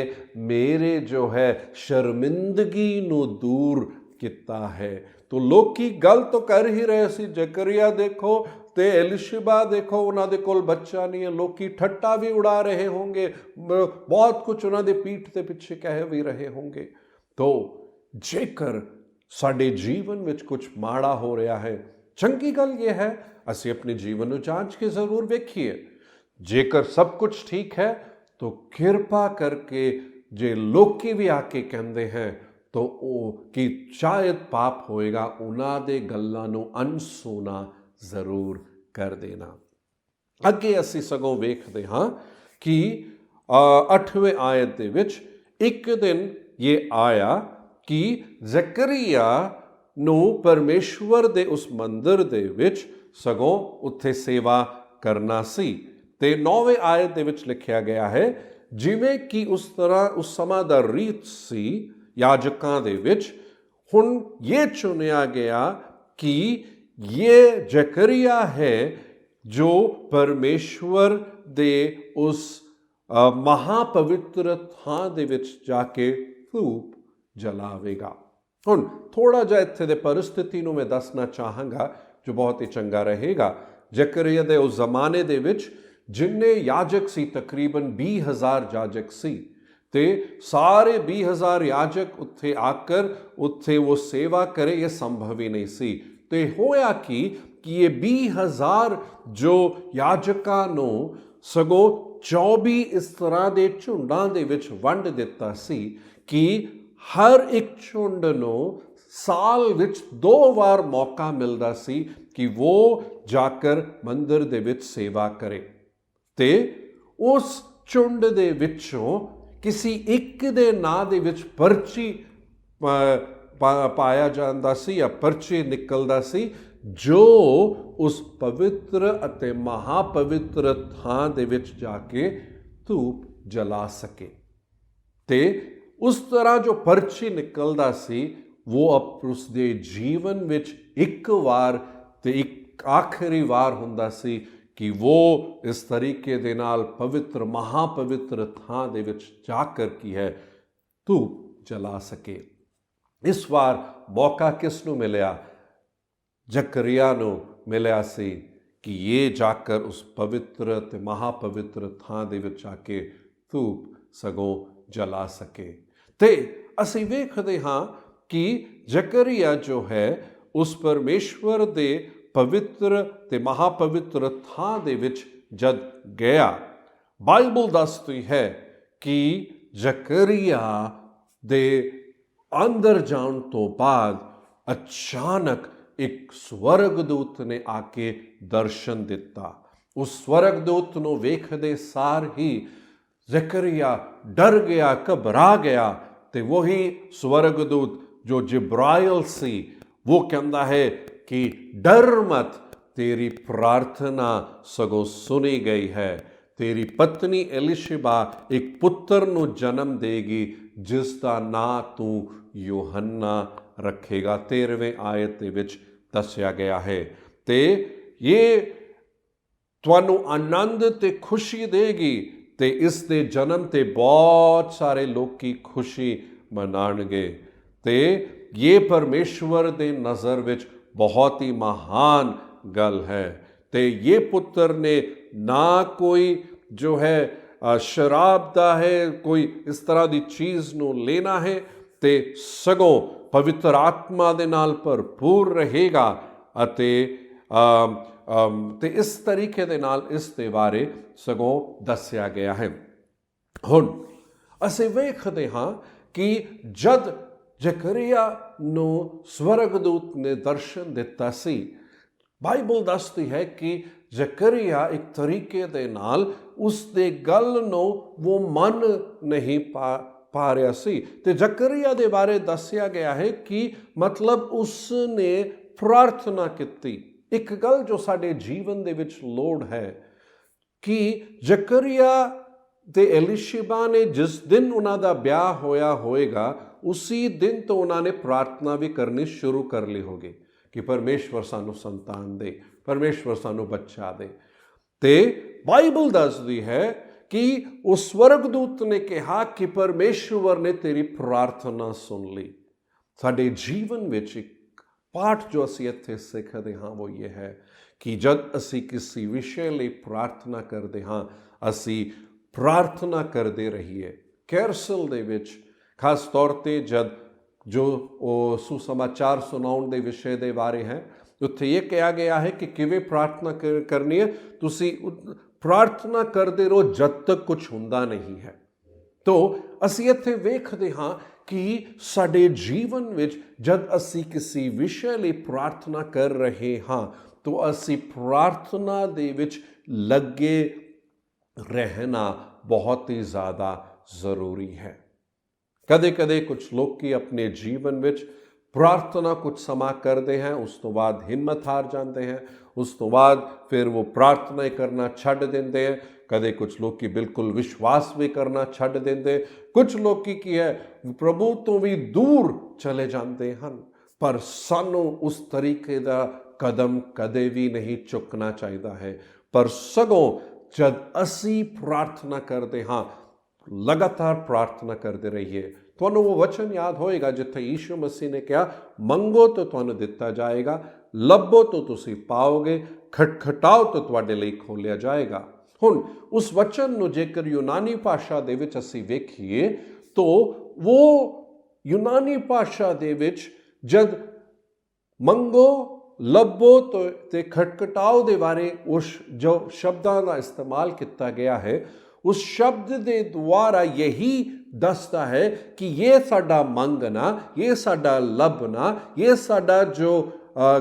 मेरे जो है शर्मिंदगी नू दूर किता है। तो लोकी गल तो कर ही रहे सी, जकरिया देखो ते एलीशिबा देखो, उन्हां दे कोल बच्चा नहीं है, लोकी ठट्टा भी उड़ा रहे होंगे, बहुत कुछ उन्हां दे पीठ ते पिछे कह भी रहे होंगे। तो जेकर साडे जीवन विच कुछ माड़ा हो रहा है, चंगी गल ये है असीं अपने जीवन नू जांच के जरूर वेखीए। जेकर सब कुछ ठीक है तो किरपा करके जे लोकी भी आके कहते हैं तो कि शायद पाप होएगा, उन्हां दे गल्लां नू अनसुना जरूर कर देना। अगे असी सगों वेखदे हां कि 8वें आयत दे विच एक दिन ये आया कि जकरिया नू परमेश्वर दे उस मंदिर दे विच सगों उत्थे सेवा करना सी। ਤੇ 9ਵੇਂ ਆਇਤ ਦੇ ਵਿੱਚ ਲਿਖਿਆ ਗਿਆ ਹੈ, ਜਿਵੇਂ ਕਿ ਉਸ ਤਰ੍ਹਾਂ ਉਸ ਸਮਾਂ ਦਾ ਰੀਤ ਸੀ ਯਾਜਕਾਂ ਦੇ ਵਿੱਚ, ਹੁਣ ਇਹ ਚੁਣਿਆ ਗਿਆ ਕਿ ਇਹ ਜ਼ਕਰੀਆ ਹੈ ਜੋ ਪਰਮੇਸ਼ਵਰ ਦੇ ਉਸ ਮਹਾਪਵਿੱਤਰ ਥਾਂ ਦੇ ਵਿੱਚ ਜਾ ਕੇ ਧੂਪ ਜਲਾਵੇਗਾ। ਹੁਣ ਥੋੜਾ ਜਿਹਾ ਇੱਥੇ ਦੇ ਪਰਿਸਥਿਤੀ ਨੂੰ ਮੈਂ ਦੱਸਣਾ ਚਾਹਾਂਗਾ ਜੋ ਬਹੁਤ ਹੀ ਚੰਗਾ ਰਹੇਗਾ। ਜ਼ਕਰੀਆ ਦੇ ਉਸ ਜ਼ਮਾਨੇ ਦੇ ਵਿੱਚ जिन्ने याजक सी तकरीबन 20,000 याजक सी, ते सारे 20,000 याजक उत्थे आकर उत्थे वो सेवा करे ये संभव ही नहीं सी। ते होया कि ये 20,000 जो याजकां नूं सगों 24 इस तरह दे झुंडां दे विच वंड दिता सी कि हर एक झुंड नूं साल विच 2 वार मौका मिलदा सी कि वो जाकर मंदिर दे विच सेवा करे। ਤੇ ਉਸ ਝੁੰਡ ਦੇ ਵਿੱਚੋਂ ਕਿਸੇ ਇੱਕ ਦੇ ਨਾਂ ਦੇ ਵਿੱਚ ਪਰਚੀ ਪਾਇਆ ਜਾਂਦਾ ਸੀ ਜਾਂ ਪਰਚੀ ਨਿਕਲਦਾ ਸੀ, ਜੋ ਉਸ ਪਵਿੱਤਰ ਅਤੇ ਮਹਾਪਵਿੱਤਰ ਥਾਂ ਦੇ ਵਿੱਚ ਜਾ ਕੇ ਧੂਪ ਜਲਾ ਸਕੇ। ਤੇ ਉਸ ਤਰ੍ਹਾਂ ਜੋ ਪਰਚੀ ਨਿਕਲਦਾ ਸੀ ਉਹ ਉਸ ਦੇ ਜੀਵਨ ਵਿੱਚ ਇੱਕ ਵਾਰ ਤੇ ਇੱਕ ਆਖਰੀ ਵਾਰ ਹੁੰਦਾ ਸੀ कि वो इस तरीके दे नाल पवित्र महापवित्र थां दे विच जाकर की है धूप जला सके। इस बार मौका किस नूं मिलिया? जकरिया नूं मिलिया सी कि ये जाकर उस पवित्र ते महापवित्र थां दे विच जाके धूप सगों जला सके। ते असीं वेखदे हां कि जकरिया जो है उस परमेश्वर दे पवित्र ते महापवित्र थां दे विच जद गया, बाइबल दसदी है कि जकरिया दे अंदर जाण तो बाद अचानक एक स्वर्गदूत ने आके दर्शन दिता। उस स्वर्गदूत नूं वेखदे सार ही जकरिया डर गया, घबरा गया। ते वही स्वर्गदूत जो जिब्राइल सी वो कहता है कि डर मत, तेरी प्रार्थना सगों सुनी गई है, तेरी पत्नी एलीशिबा एक पुत्र नूं जन्म देगी जिसका नां तू यूहन्ना रखेगा। 13वें आयत दे विच दस्सिया गया है। ते ਇਹ ਤੁਹਾਨੂੰ ਆਨੰਦ ਤੇ ਖੁਸ਼ੀ ਦੇਗੀ ਤੇ ਇਸ ਦੇ ਜਨਮ ਤੇ ਬਹੁਤ ਸਾਰੇ ਲੋਕੀ ਖੁਸ਼ੀ ਮਨਾਣਗੇ ਤੇ ਇਹ ਪਰਮੇਸ਼ਵਰ ਦੇ ਨਜ਼ਰ ਵਿੱਚ ਬਹੁਤ ਹੀ ਮਹਾਨ ਗੱਲ ਹੈ ਤੇ ਇਹ ਪੁੱਤਰ ਨੇ ਨਾ ਕੋਈ ਜੋ ਹੈ ਸ਼ਰਾਬ ਦਾ ਹੈ, ਕੋਈ ਇਸ ਤਰ੍ਹਾਂ ਦੀ ਚੀਜ਼ ਨੂੰ ਲੈਣਾ ਹੈ ਤੇ ਸਗੋਂ ਪਵਿੱਤਰ ਆਤਮਾ ਦੇ ਨਾਲ ਭਰਪੂਰ ਰਹੇਗਾ ਅਤੇ ਤੇ ਇਸ ਤਰੀਕੇ ਦੇ ਨਾਲ ਇਸ ਦੇ ਬਾਰੇ ਸਗੋਂ ਦੱਸਿਆ ਗਿਆ ਹੈ। ਹੁਣ ਅਸੀਂ ਵੇਖਦੇ ਹਾਂ ਕਿ ਜਦ ਜ਼ਕਰੀਆ ਨੂੰ ਸਵਰਗਦੂਤ ਨੇ ਦਰਸ਼ਨ ਦਿੱਤਾ ਸੀ, ਬਾਈਬਲ ਦੱਸਦੀ ਹੈ ਕਿ ਜ਼ਕਰੀਆ ਇੱਕ ਤਰੀਕੇ ਦੇ ਨਾਲ ਉਸ ਦੇ ਗੱਲ ਨੂੰ ਉਹ ਮੰਨ ਨਹੀਂ ਪਾ ਰਿਹਾ ਸੀ ਤੇ ਜ਼ਕਰੀਆ ਦੇ ਬਾਰੇ ਦੱਸਿਆ ਗਿਆ ਹੈ ਕਿ ਮਤਲਬ ਉਸ ਨੇ ਪ੍ਰਾਰਥਨਾ ਕੀਤੀ। ਇੱਕ ਗੱਲ ਜੋ ਸਾਡੇ ਜੀਵਨ ਦੇ ਵਿੱਚ ਲੋੜ ਹੈ ਕਿ ਜ਼ਕਰੀਆ ਤੇ ਐਲੀਸ਼ਬਾ ਨੇ ਜਿਸ ਦਿਨ ਉਹਨਾਂ ਦਾ ਵਿਆਹ ਹੋਇਆ ਹੋਏਗਾ ਉसी ਦਿਨ ਤੋਂ ਉਹਨਾਂ ਨੇ ਪ੍ਰਾਰਥਨਾ ਵੀ ਕਰਨੀ ਸ਼ੁਰੂ ਕਰ ਲਈ ਹੋਗੀ ਕਿ ਪਰਮੇਸ਼ਵਰ ਸਾਨੂੰ ਸੰਤਾਨ ਦੇ, ਪਰਮੇਸ਼ਵਰ ਸਾਨੂੰ ਬੱਚਾ ਦੇ। ਤੇ ਬਾਈਬਲ ਦੱਸਦੀ ਹੈ ਕਿ ਉਸ ਸਵਰਗਦੂਤ ਨੇ ਕਿਹਾ ਕਿ ਪਰਮੇਸ਼ਵਰ ਨੇ ਤੇਰੀ ਪ੍ਰਾਰਥਨਾ ਸੁਣ ਲਈ। ਸਾਡੇ ਜੀਵਨ ਵਿੱਚ ਇੱਕ ਪਾਠ ਜੋ ਅਸੀਂ ਇੱਥੇ ਸਿੱਖਦੇ ਹਾਂ ਉਹ ਇਹ ਹੈ ਕਿ ਜਦ ਅਸੀਂ ਕਿਸੇ ਵਿਸ਼ੇ ਲਈ ਪ੍ਰਾਰਥਨਾ ਕਰਦੇ ਹਾਂ ਅਸੀਂ ਪ੍ਰਾਰਥਨਾ ਕਰਦੇ ਰਹੀਏ। ਕੈਰਸਲ ਦੇ ਵਿੱਚ ਖਾਸ ਤੌਰ ਤੇ ਜਦ ਜੋ ਉਹ ਸੁਸਮਾਚਾਰ ਸੁਣਾਉਣ ਦੇ ਵਿਸ਼ੇ ਦੇ ਬਾਰੇ ਹੈ ਉੱਥੇ ਇਹ ਕਿਹਾ ਗਿਆ ਹੈ ਕਿ ਕਿਵੇਂ ਪ੍ਰਾਰਥਨਾ ਕਰਨੀ ਹੈ। ਤੁਸੀਂ ਪ੍ਰਾਰਥਨਾ ਕਰਦੇ ਰਹੋ ਜਦ ਤੱਕ ਕੁਝ ਹੁੰਦਾ ਨਹੀਂ ਹੈ। ਤੋ ਅਸੀਂ ਇੱਥੇ ਵੇਖਦੇ ਹਾਂ ਕਿ ਸਾਡੇ ਜੀਵਨ ਵਿੱਚ ਜਦ ਅਸੀਂ ਕਿਸੇ ਵਿਸ਼ੇ ਲਈ ਪ੍ਰਾਰਥਨਾ ਕਰ ਰਹੇ ਹਾਂ ਤਾਂ ਅਸੀਂ ਪ੍ਰਾਰਥਨਾ ਦੇ ਵਿੱਚ ਲੱਗੇ ਰਹਿਣਾ ਬਹੁਤ ਹੀ ਜ਼ਿਆਦਾ ਜ਼ਰੂਰੀ ਹੈ। ਕਦੇ ਕਦੇ ਕੁਝ ਲੋਕੀ ਆਪਣੇ ਜੀਵਨ ਵਿੱਚ ਪ੍ਰਾਰਥਨਾ ਕੁਝ ਸਮਾਂ ਕਰਦੇ हैं, ਉਸ ਤੋਂ ਬਾਅਦ ਹਿੰਮਤ ਹਾਰ ਜਾਂਦੇ हैं, ਉਸ ਤੋਂ ਬਾਅਦ ਫਿਰ ਉਹ ਪ੍ਰਾਰਥਨਾ ਕਰਨਾ ਛੱਡ ਦਿੰਦੇ हैं। ਕਦੇ ਕੁਝ ਲੋਕੀ ਬਿਲਕੁਲ ਵਿਸ਼ਵਾਸ ਵੀ ਕਰਨਾ ਛੱਡ ਦਿੰਦੇ, ਕੁਝ ਲੋਕੀ ਕੀ ਹੈ ਪ੍ਰਭੂ ਤੋਂ ਵੀ ਦੂਰ ਚਲੇ ਜਾਂਦੇ ਹਨ। ਪਰ ਸਾਨੂੰ ਉਸ ਤਰੀਕੇ ਦਾ ਕਦਮ ਕਦੇ ਵੀ ਨਹੀਂ ਚੁੱਕਣਾ ਚਾਹੀਦਾ ਹੈ, ਪਰ ਸਗੋਂ ਜਦ ਅਸੀਂ ਪ੍ਰਾਰਥਨਾ ਕਰਦੇ ਹਾਂ ਲਗਾਤਾਰ ਪ੍ਰਾਰਥਨਾ ਕਰਦੇ ਰਹੀਏ। ਤੁਹਾਨੂੰ ਉਹ ਵਚਨ ਯਾਦ ਹੋਏਗਾ ਜਿੱਥੇ ਯੀਸ਼ੂ ਮਸੀਹ ਨੇ ਕਿਹਾ ਮੰਗੋ ਤਾਂ ਤੁਹਾਨੂੰ ਦਿੱਤਾ ਜਾਏਗਾ, ਲੱਭੋ ਤਾਂ ਤੁਸੀਂ ਪਾਓਗੇ, ਖਟਖਟਾਓ ਤਾਂ ਤੁਹਾਡੇ ਲਈ ਖੋਲ੍ਹਿਆ ਜਾਏਗਾ। ਹੁਣ ਉਸ ਵਚਨ ਨੂੰ ਜੇਕਰ ਯੂਨਾਨੀ ਭਾਸ਼ਾ ਦੇ ਵਿੱਚ ਅਸੀਂ ਵੇਖੀਏ ਤਾਂ ਉਹ ਯੂਨਾਨੀ ਭਾਸ਼ਾ ਦੇ ਵਿੱਚ ਜਦ ਮੰਗੋ ਲੱਭੋ ਤੇ ਖਟਖਟਾਓ ਦੇ ਬਾਰੇ ਉਸ ਜੋ ਸ਼ਬਦਾਂ ਦਾ ਇਸਤੇਮਾਲ ਕੀਤਾ ਗਿਆ ਹੈ उस शब्द के द्वारा यही दसता है कि ये साडा मंगना, ये साडा लभना, ये साडा जो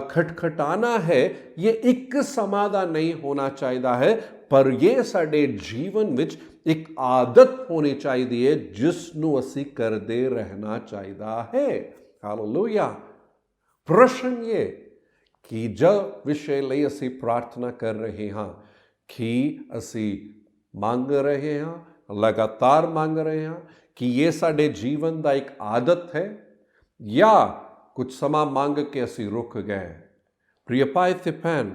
खटखटाना है ये एक समा दा नहीं होना चाहिए है, पर ये साडे जीवन विच एक आदत होनी चाहिए जिसनू असी करदे रहना चाहिए है। हालेलुया। प्रश्न ये कि जब विषय लई असी प्रार्थना कर रहे हाँ कि असी ਮੰਗ ਰਹੇ ਹਾਂ, ਲਗਾਤਾਰ ਮੰਗ ਰਹੇ ਹਾਂ ਕਿ ਇਹ ਸਾਡੇ ਜੀਵਨ ਦਾ ਇੱਕ ਆਦਤ ਹੈ ਜਾਂ ਕੁਝ ਸਮਾਂ ਮੰਗ ਕੇ ਅਸੀਂ ਰੁਕ ਗਏ। ਪ੍ਰਿਯ ਭਾਈ ਤੇ ਭੈਣ,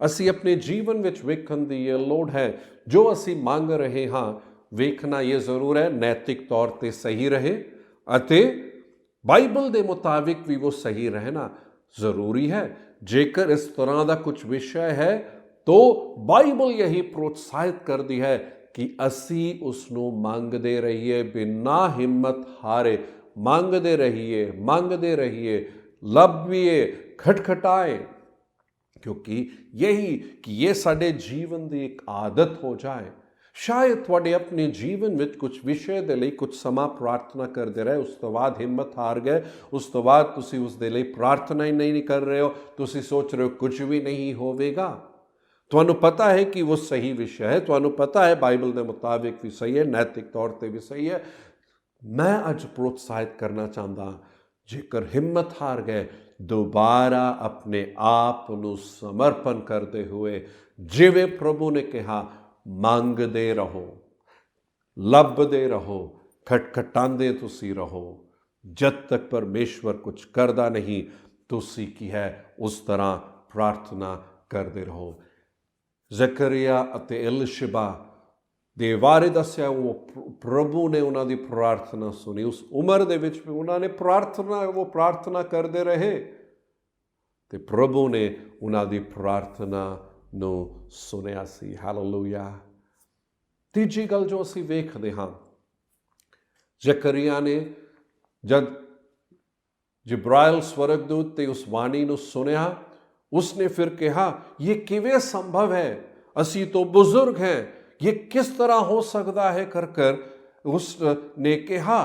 ਅਸੀਂ ਆਪਣੇ ਜੀਵਨ ਵਿੱਚ ਵੇਖਣ ਦੀ ਇਹ ਲੋੜ ਹੈ ਜੋ ਅਸੀਂ ਮੰਗ ਰਹੇ ਹਾਂ ਵੇਖਣਾ ਇਹ ਜ਼ਰੂਰ ਹੈ ਨੈਤਿਕ ਤੌਰ ਤੇ ਸਹੀ ਰਹੇ ਅਤੇ ਬਾਈਬਲ ਦੇ ਮੁਤਾबिक ਵੀ ਉਹ ਸਹੀ ਰਹਿਣਾ ਜ਼ਰੂਰੀ ਹੈ। ਜੇਕਰ ਇਸ ਤਰ੍ਹਾਂ ਦਾ ਕੁਝ ਵਿਸ਼ਾ ਹੈ तो बाइबल यही प्रोत्साहित करती है कि असी उसनू मंगते रहिए, बिना हिम्मत हारे मंगते रहिए, लभिए, खटखटाए, क्योंकि यही कि ये साडे जीवन की एक आदत हो जाए। शायद तुहाडे अपने जीवन में कुछ विषय दे लई कुछ समा प्रार्थना करते रहे, उस तो बाद हिम्मत हार गए, उस तो बाद तुसी उस दे लई प्रार्थना ही नहीं कर रहे हो, तुसी सोच रहे हो कुछ भी नहीं होवेगा। ਤੁਹਾਨੂੰ ਪਤਾ ਹੈ ਕਿ ਉਹ ਸਹੀ ਵਿਸ਼ਾ ਹੈ, ਤੁਹਾਨੂੰ ਪਤਾ ਹੈ ਬਾਈਬਲ ਦੇ ਮੁਤਾबिक ਵੀ ਸਹੀ ਹੈ, ਨੈਤਿਕ ਤੌਰ ਤੇ ਵੀ ਸਹੀ ਹੈ। ਮੈਂ ਅੱਜ ਪ੍ਰੋਤਸਾਹਿਤ ਕਰਨਾ ਚਾਹੁੰਦਾ ਜੇਕਰ ਹਿੰਮਤ ਹਾਰ ਗਏ ਦੁਬਾਰਾ ਆਪਣੇ ਆਪ ਨੂੰ ਸਮਰਪਣ ਕਰਦੇ ਹੋਏ ਜਿਵੇਂ ਪ੍ਰਭੂ ਨੇ ਕਿਹਾ ਮੰਗਦੇ ਰਹੋ, ਲੱਭਦੇ ਰਹੋ, ਖਟਖਟਾਉਂਦੇ ਤੁਸੀਂ ਰਹੋ ਜਦ ਤੱਕ ਪਰਮੇਸ਼ਵਰ ਕੁਝ ਕਰਦਾ ਨਹੀਂ। ਤੁਸੀਂ ਕੀ ਹੈ ਉਸ ਤਰ੍ਹਾਂ ਪ੍ਰਾਰਥਨਾ ਕਰਦੇ ਰਹੋ। ਜ਼ਕਰੀਆ ਅਤੇ ਇਲਿਸ਼ਬਾ ਦੇ ਬਾਰੇ ਦੱਸਿਆ, ਉਹ ਪ੍ਰਭੂ ਨੇ ਉਹਨਾਂ ਦੀ ਪ੍ਰਾਰਥਨਾ ਸੁਣੀ। ਉਸ ਉਮਰ ਦੇ ਵਿੱਚ ਵੀ ਉਹਨਾਂ ਨੇ ਪ੍ਰਾਰਥਨਾ ਕਰਦੇ ਰਹੇ ਤੇ ਪ੍ਰਭੂ ਨੇ ਉਹਨਾਂ ਦੀ ਪ੍ਰਾਰਥਨਾ ਨੂੰ ਸੁਣਿਆ ਸੀ। ਹਾਲੇਲੂਇਆ। ਤੀਜੀ ਗੱਲ ਜੋ ਅਸੀਂ ਵੇਖਦੇ ਹਾਂ, ਜ਼ਕਰੀਆ ਨੇ ਜਦ ਜਿਬਰਾਇਲ ਸਵਰਗਦੂਤ ਤੇ ਉਸ ਬਾਣੀ ਨੂੰ ਸੁਣਿਆ, ਉਸਨੇ ਫਿਰ ਕਿਹਾ, ਇਹ ਕਿਵੇਂ ਸੰਭਵ ਹੈ, ਅਸੀਂ ਤਾਂ ਬਜ਼ੁਰਗ हैं, ये किस तरह हो सकता है कर उसने कहा।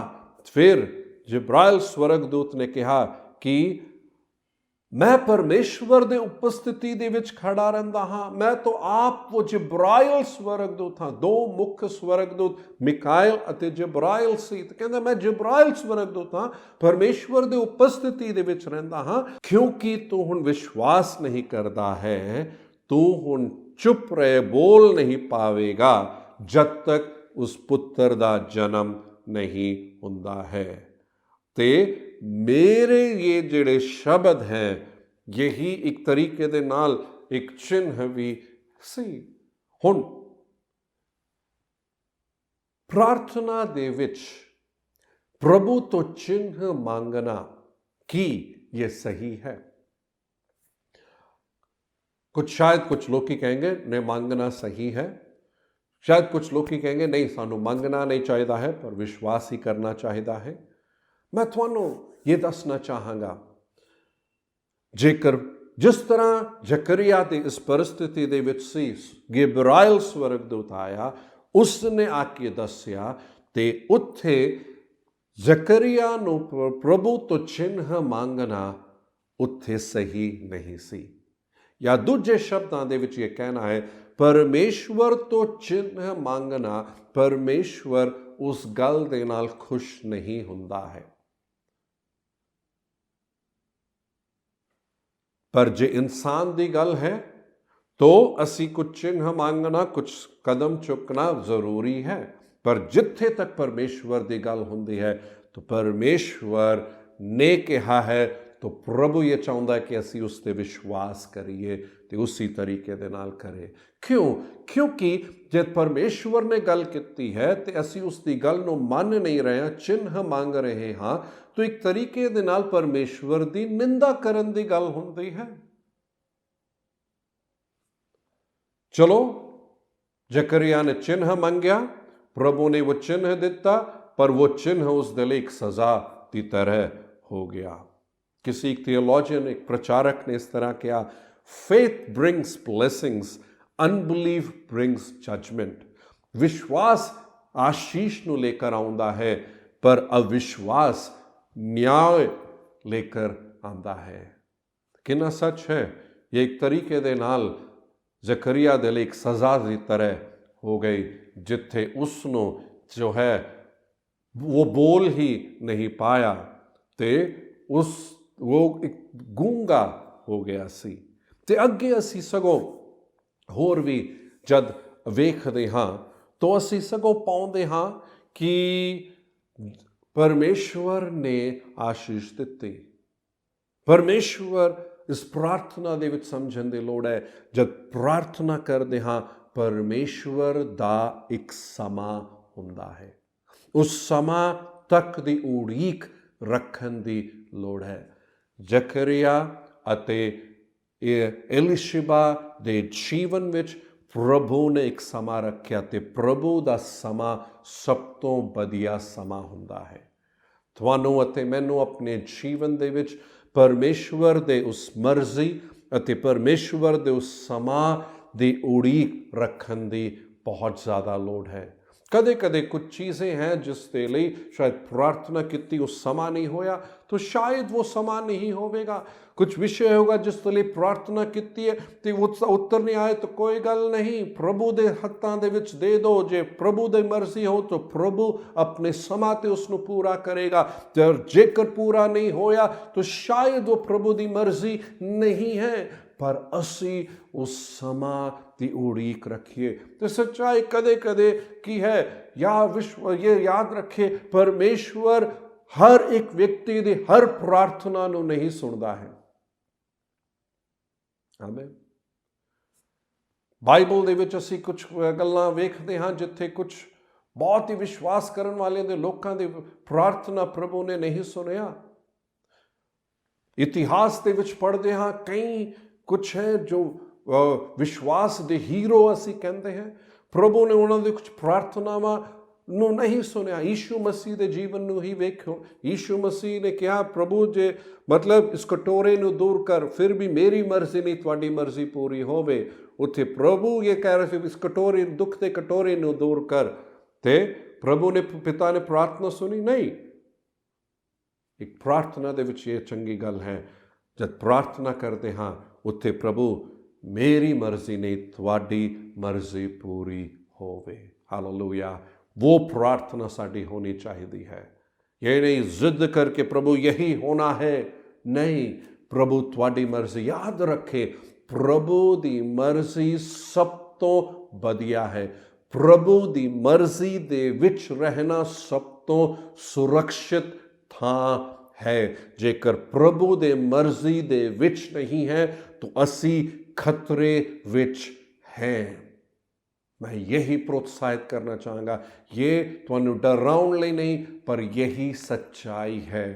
फिर जिब्राइल स्वर्गदूत ने कहा कि मैं परमेश्वर दे उपस्थिति दे विच खड़ा रहंदा हां, मैं तो आप वो जिब्राइल स्वर्गदूत हां। दो मुख्य स्वर्गदूत मिकाइल अते जिब्राइल सी, ते कहंदा मैं जिब्राइल स्वर्गदूत हां, परमेश्वर दे उपस्थिति दे विच रहंदा हां। क्योंकि तू हुण विश्वास नहीं करदा है, तू हुण चुप रहे, बोल नहीं पावेगा जब तक उस पुत्र दा जन्म नहीं हुंदा है। ते मेरे ये जिहड़े शब्द हैं, यही एक तरीके दे नाल एक चिन्ह भी सी। हुण प्रार्थना दे विच प्रभु तो चिन्ह मांगना की ये सही है? शायद कुछ लोग ही कहेंगे नहीं मांगना सही है, शायद कुछ लोग ही कहेंगे नहीं सानू मांगना नहीं चाहिए है, पर विश्वास ही करना चाहिए है। मैं थानू ये दसना चाहांगा, जेकर जिस तरह जकरिया दे इस परिस्थिति दे विच सी, गिब्राइल स्वर्गदूत आया, उसने आके दस्या ते उत्थे जकरिया नू प्रभु तो चिन्ह मांगना उत्थे सही नहीं सी। या दूजे शब्दां दे विच ये कहना है, परमेश्वर तो चिन्ह मांगना, परमेश्वर उस गल दे नाल खुश नहीं हुंदा है। पर जे इंसान दी गल है तो असी कुछ चिन्ह मांगना, कुछ कदम चुकना जरूरी है, पर जिथे तक परमेश्वर दी गल हुंदी है तो परमेश्वर ने कहा है, तो प्रभु ये चाहता है कि असी उस ते विश्वास करिए ते उसी तरीके दे नाल करें। क्यों? क्योंकि जब परमेश्वर ने गल की है तो असी उसकी गल नूं मन नहीं रहे, चिन्ह मांग रहे हाँ, तो एक तरीके दे नाल परमेश्वर की निंदा करन दी गल हुंदी है। चलो, जकरिया ने चिन्ह मांगया, प्रभु ने वो चिन्ह दिता, पर वो चिन्ह उस दिल एक सजा की तरह हो गया। किसी एक थियोलॉजियन, एक प्रचारक ने इस तरह किया, faith brings blessings, unbelieve brings judgement. विश्वास आशीष नूं लेकर आउंदा है, पर अविश्वास न्याय लेकर आंदा है। कितना सच है ये। एक तरीके दे नाल जकरिया दे लई एक सजा की तरह हो गई, जिथे उसनों जो है वो बोल ही नहीं पाया ते वो एक गूंगा हो गया सी। ते अगे असी सगों होर भी जद वेखदे हाँ तो असी सगों पाउंदे हाँ कि परमेश्वर ने आशीष दिती। परमेश्वर इस प्रार्थना दे विच समझण दी लोड़ है, जब प्रार्थना करदे हाँ परमेश्वर दा एक समा हुंदा है, उस समा तक दी उड़ीक रखण दी लोड़ है। जकरिया अते एलिशिबा दे जीवन विच प्रभु ने एक समा रखिया ते प्रभु दा समा सब तो वधिया समा हुंदा है। तुहानू अते मैनू अपने जीवन दे विच परमेश्वर दे उस मर्जी अते परमेश्वर दे उस समा दी उड़ीक रखण दी बहुत ज़्यादा लोड़ है। कदे कदे कुछ चीज़ें हैं जिसके लिए शायद प्रार्थना कितनी उस समा नहीं होया, तो शायद वो समा नहीं होवेगा। कुछ विषय होगा जिसके लिए प्रार्थना कितनी है तो वो उत्तर नहीं आए तो कोई गल नहीं, प्रभु दे हत्थां दे विच दे दो। जे प्रभु दे मर्जी हो तो प्रभु अपने समा ते उसनू पूरा करेगा। जेकर पूरा नहीं होया तो शायद वो प्रभु दी मर्जी नहीं है, पर असी उस समा दी उड़ीक रखिए। तो सच्चाई कदे कदे की है, या विश्व ये याद रखे, परमेश्वर हर एक व्यक्ति दी हर प्रार्थना नू नहीं सुनदा है। आमीन। ਬਾਈਬਲ ਦੇ ਵਿੱਚ ਅਸੀਂ ਕੁਝ ਗੱਲਾਂ ਵੇਖਦੇ ਹਾਂ ਜਿੱਥੇ ਕੁਝ ਬਹੁਤ ਹੀ ਵਿਸ਼ਵਾਸ ਕਰਨ ਵਾਲਿਆਂ ਦੇ ਲੋਕਾਂ ਦੀ ਪ੍ਰਾਰਥਨਾ ਪ੍ਰਭੂ ਨੇ ਨਹੀਂ ਸੁਣਿਆ। ਇਤਿਹਾਸ ਦੇ ਵਿੱਚ ਪੜ੍ਹਦੇ ਹਾਂ ਕਈ ਕੁਝ ਹੈ ਜੋ ਵਿਸ਼ਵਾਸ ਦੇ ਹੀਰੋ ਅਸੀਂ ਕਹਿੰਦੇ ਹਾਂ, ਪ੍ਰਭੂ ਨੇ ਉਹਨਾਂ ਦੇ ਕੁਝ ਪ੍ਰਾਰਥਨਾਵਾਂ ਨੂੰ ਨਹੀਂ ਸੁਣਿਆ। ਯੀਸ਼ੂ ਮਸੀਹ ਦੇ ਜੀਵਨ ਨੂੰ ਹੀ ਵੇਖੋ। ਯੀਸ਼ੂ ਮਸੀਹ ਨੇ ਕਿਹਾ ਪ੍ਰਭੂ ਜੇ ਮਤਲਬ ਇਸ ਕਟੋਰੇ ਨੂੰ ਦੂਰ ਕਰ, ਫਿਰ ਵੀ ਮੇਰੀ ਮਰਜ਼ੀ ਨਹੀਂ ਤੁਹਾਡੀ ਮਰਜ਼ੀ ਪੂਰੀ ਹੋਵੇ। ਉੱਥੇ ਪ੍ਰਭੂ ਇਹ ਕਹਿ ਰਹੇ ਸੀ ਇਸ ਕਟੋਰੇ ਦੁੱਖ ਦੇ ਕਟੋਰੇ ਨੂੰ ਦੂਰ ਕਰ, ਤੇ ਪ੍ਰਭੂ ਨੇ ਪਿਤਾ ਨੇ ਪ੍ਰਾਰਥਨਾ ਸੁਣੀ ਨਹੀਂ। ਇੱਕ ਪ੍ਰਾਰਥਨਾ ਦੇ ਵਿੱਚ ਇਹ ਚੰਗੀ ਗੱਲ ਹੈ, ਜਦ ਪ੍ਰਾਰਥਨਾ ਕਰਦੇ ਹਾਂ ਉੱਥੇ ਪ੍ਰਭੂ ਮੇਰੀ ਮਰਜ਼ੀ ਨਹੀਂ ਤੁਹਾਡੀ ਮਰਜ਼ੀ ਪੂਰੀ ਹੋਵੇ। ਹਾਲੇਲੂਇਆ। वो प्रार्थना साड़ी होनी चाहिए है। ये नहीं जिद करके प्रभु यही होना है, नहीं, प्रभु तुहाडी मर्जी। याद रखे प्रभु दी मर्जी सब तो वधिया है। प्रभु दी मर्जी दे विच रहना सब तो सुरक्षित थां है। जेकर प्रभु दे मर्जी दे विच नहीं है तो असी खतरे विच हैं। मैं यही प्रोत्साहित करना चाहूँगा, ये तुहानू डराउण लई नहीं पर यही सच्चाई है।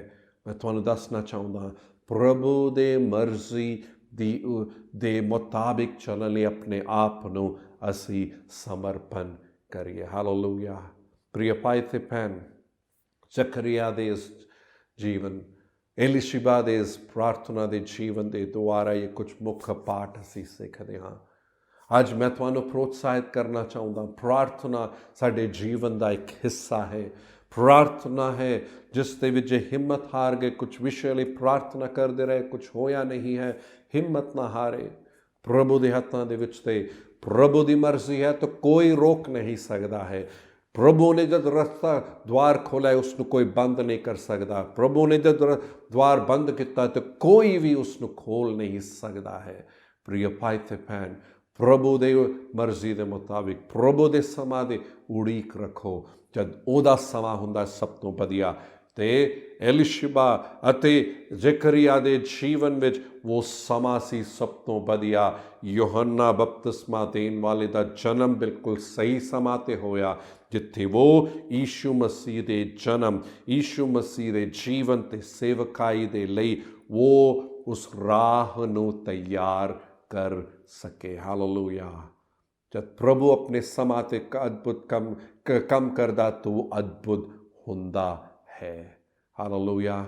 मैं तुहानू दसना चाहूँगा प्रभु दे मर्जी दे मुताबिक चलने लई अपने आप नू असी समर्पण करिए। हालेलुया। प्रिय भाई ते भैन, जकरिया दे इस जीवन, एलिशिबा दे इस प्रार्थना दे जीवन दे द्वारा ये कुछ मुख्य पाठ असी सिखदे हां। ਅੱਜ ਮੈਂ ਤੁਹਾਨੂੰ ਪ੍ਰੋਤਸਾਹਿਤ ਕਰਨਾ ਚਾਹੁੰਦਾ, ਪ੍ਰਾਰਥਨਾ ਸਾਡੇ ਜੀਵਨ ਦਾ ਇੱਕ ਹਿੱਸਾ ਹੈ। ਪ੍ਰਾਰਥਨਾ ਹੈ ਜਿਸ ਦੇ ਵਿੱਚ ਜੇ ਹਿੰਮਤ ਹਾਰ ਗਏ, ਕੁਝ ਵਿਸ਼ੇ ਲਈ ਪ੍ਰਾਰਥਨਾ ਕਰਦੇ ਰਹੇ, ਕੁਝ ਹੋਇਆ ਨਹੀਂ ਹੈ, ਹਿੰਮਤ ਨਾ ਹਾਰੇ। ਪ੍ਰਭੂ ਦੇ ਹੱਥਾਂ ਦੇ ਵਿੱਚ ਤੇ ਪ੍ਰਭੂ ਦੀ ਮਰਜ਼ੀ ਹੈ ਤਾਂ ਕੋਈ ਰੋਕ ਨਹੀਂ ਸਕਦਾ ਹੈ। ਪ੍ਰਭੂ ਨੇ ਜਦ ਰਸਤਾ द्वार ਖੋਲ੍ਹਿਆ ਉਸ ਨੂੰ ਕੋਈ ਬੰਦ ਨਹੀਂ ਕਰ ਸਕਦਾ। ਪ੍ਰਭੂ ਨੇ ਜਦ द्वार ਬੰਦ ਕੀਤਾ ਤਾਂ ਕੋਈ ਵੀ ਉਸ ਨੂੰ ਖੋਲ੍ਹ ਨਹੀਂ ਸਕਦਾ ਹੈ। ਪ੍ਰਿय ਭਾਈ ਤੇ ਭੈਣ, ਪ੍ਰਭੂ ਦੇ ਮਰਜ਼ੀ ਦੇ ਮੁਤਾਬਿਕ ਪ੍ਰਭੂ ਦੇ ਸਮਾਂ ਦੇ ਉਡੀਕ ਰੱਖੋ। ਜਦ ਉਹਦਾ ਸਮਾਂ ਹੁੰਦਾ ਸਭ ਤੋਂ ਵਧੀਆ। ਤੇ ਐਲੀਸ਼ਬਾ ਅਤੇ ਜ਼ਕਰੀਆ ਦੇ ਜੀਵਨ ਵਿੱਚ ਉਹ ਸਮਾਂ ਸੀ ਸਭ ਤੋਂ ਵਧੀਆ। ਯੋਹੰਨਾ ਬਪਤਿਸਮਾ ਦੇਣ ਵਾਲੇ ਦਾ ਜਨਮ ਬਿਲਕੁਲ ਸਹੀ ਸਮਾਂ 'ਤੇ ਹੋਇਆ, ਜਿੱਥੇ ਉਹ ਯੀਸ਼ੂ ਮਸੀਹ ਦੇ ਜਨਮ, ਯੀਸ਼ੂ ਮਸੀਹ ਦੇ ਜੀਵਨ ਤੇ ਸੇਵਕਾਈ ਦੇ ਲਈ ਉਹ ਉਸ ਰਾਹ ਨੂੰ ਤਿਆਰ कर सके। हालेलुया। जब प्रभु अपने समा ते अद्भुत कम करदा तो वो अद्भुत हुंदा है। हालेलुया।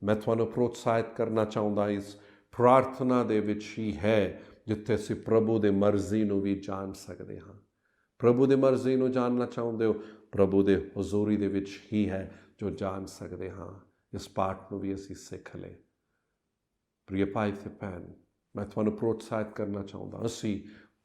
मैं तुहानू प्रोत्साहित करना चाहुंदा इस प्रार्थना दे विच ही है जिथे असीं प्रभु दे मर्जी नू भी जान सकदे हां। प्रभु दे मर्जी नू जानना चाहुंदे हो, प्रभु दे हजूरी दे विच ही है जो जान सकदे हां। इस पाठ नू भी असीं सिख ले। प्रिय भाई ते भैन, मैं तुहानू प्रोत्साहित करना चाहुंदा असी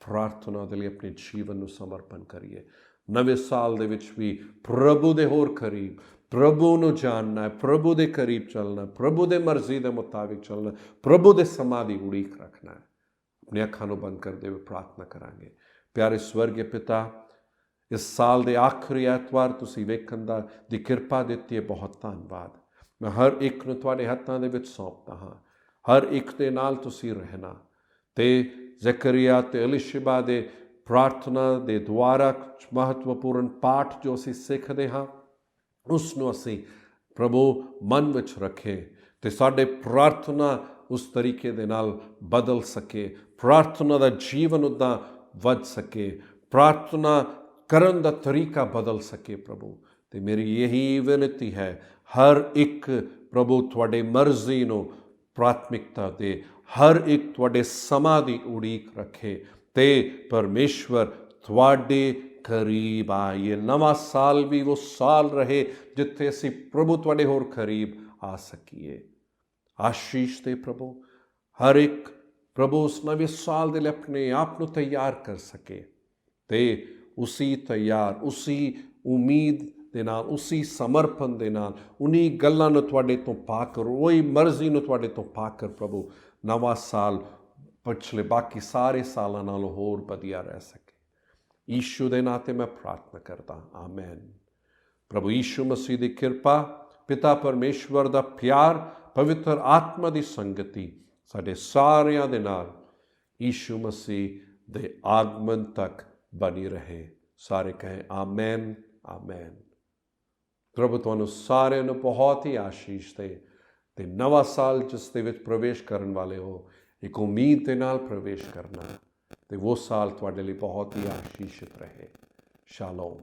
प्रार्थना दे लई अपने जीवन नू समर्पण करिए। नवे साल दे विच भी प्रभु दे होर करीब, प्रभु नू जानना है, प्रभु दे करीब चलना, प्रभु दे मर्जी दे मुताबिक चलना, प्रभु दे समा दी उड़ीक रखना है। अपनी अखां नू बंद करदे हुए प्रार्थना करांगे। प्यारे स्वर्गीय पिता, इस साल दे आखिरी ऐतवार तुसीं वेखण दी किरपा दित्ती है, बहुत धन्नवाद। मैं हर एक नू तुहाडे हत्थां दे विच सौंपदा हां। हर एक दे नाल तुसी रहना। ते ਜ਼ਕਰੀਆ ਤੇ ਐਲੀਸ਼ਬਾ ਦੇ ਪ੍ਰਾਰਥਨਾ ਦੇ ਦੁਆਰਾ ਮਹੱਤਵਪੂਰਨ ਪਾਠ ਜੋ ਅਸੀਂ ਸਿੱਖਦੇ ਹਾਂ ਉਸ ਨੂੰ ਅਸੀਂ ਪ੍ਰਭੂ ਮਨ ਵਿੱਚ ਰੱਖੇ ਤੇ ਸਾਡੇ ਪ੍ਰਾਰਥਨਾ ਉਸ ਤਰੀਕੇ ਦੇ ਨਾਲ ਬਦਲ ਸਕੇ, ਪ੍ਰਾਰਥਨਾ ਦਾ ਜੀਵਨ ਉੱਦਾਂ ਵੱਧ ਸਕੇ, ਪ੍ਰਾਰਥਨਾ ਕਰਨ ਦਾ ਤਰੀਕਾ ਬਦਲ ਸਕੇ ਪ੍ਰਭੂ। ਤੇ ਮੇਰੀ ਇਹੀ ਬੇਨਤੀ ਹੈ, ਹਰ ਇੱਕ ਪ੍ਰਭੂ ਤੁਹਾਡੇ ਮਰਜ਼ੀ ਨੂੰ प्राथमिकता दे, हर एक तुहाडे समा दी उड़ीक रखे ते परमेश्वर तुहाडे करीब आ। ये नवा साल भी वो साल रहे जिथे असी प्रभु तुहाडे होर करीब आ सकीए। आशीष दे प्रभु, हर एक प्रभु उस नवे साल दे लिए अपने आप को तैयार कर सके ते उसी तैयार, उसी उम्मीद ਦੇ ਨਾਲ, ਉसी ਸਮਰਪਣ ਦੇ ਨਾਲ, ਉਨੀ ਗੱਲਾਂ ਨੂੰ ਤੁਹਾਡੇ ਤੋਂ ਪਾ ਕਰ, ਉਹੀ ਮਰਜ਼ੀ ਨੂੰ ਤੁਹਾਡੇ ਤੋਂ ਪਾ ਕਰ ਪ੍ਰਭੂ ਨਵਾਂ ਸਾਲ ਪਿਛਲੇ ਬਾਕੀ ਸਾਰੇ ਸਾਲਾਂ ਨਾਲੋਂ ਹੋਰ ਵਧੀਆ ਰਹਿ ਸਕੇ। ਯੀਸ਼ੂ ਦੇ ਨਾਂ 'ਤੇ ਮੈਂ ਪ੍ਰਾਰਥਨਾ ਕਰਦਾ, ਆਮੈਨ। ਪ੍ਰਭੂ ਯੀਸ਼ੂ ਮਸੀਹ ਦੀ ਕਿਰਪਾ, ਪਿਤਾ ਪਰਮੇਸ਼ਵਰ ਦਾ ਪਿਆਰ, ਪਵਿੱਤਰ ਆਤਮਾ ਦੀ ਸੰਗਤੀ ਸਾਡੇ ਸਾਰਿਆਂ ਦੇ ਨਾਲ ਯੀਸ਼ੂ ਮਸੀਹ ਦੇ ਆਗਮਨ ਤੱਕ ਬਣੀ ਰਹੇ। ਸਾਰੇ ਕਹੇ ਆਮੈਨ ਆਮੈਨ। ਪ੍ਰਭੂ ਤੁਹਾਨੂੰ ਸਾਰਿਆਂ ਨੂੰ ਬਹੁਤ ਹੀ ਆਸ਼ੀਸ਼ ਦੇ ਤੇ ਨਵਾਂ ਸਾਲ ਜਿਸ ਦੇ ਵਿੱਚ ਪ੍ਰਵੇਸ਼ ਕਰਨ ਵਾਲੇ ਹੋ, ਇੱਕ ਉਮੀਦ ਦੇ ਨਾਲ ਪ੍ਰਵੇਸ਼ ਕਰਨਾ ਤੇ ਉਹ ਸਾਲ ਤੁਹਾਡੇ ਲਈ ਬਹੁਤ ਹੀ ਆਸ਼ੀਸ਼ਿਤ ਰਹੇ। ਸ਼ਾਲੋਮ।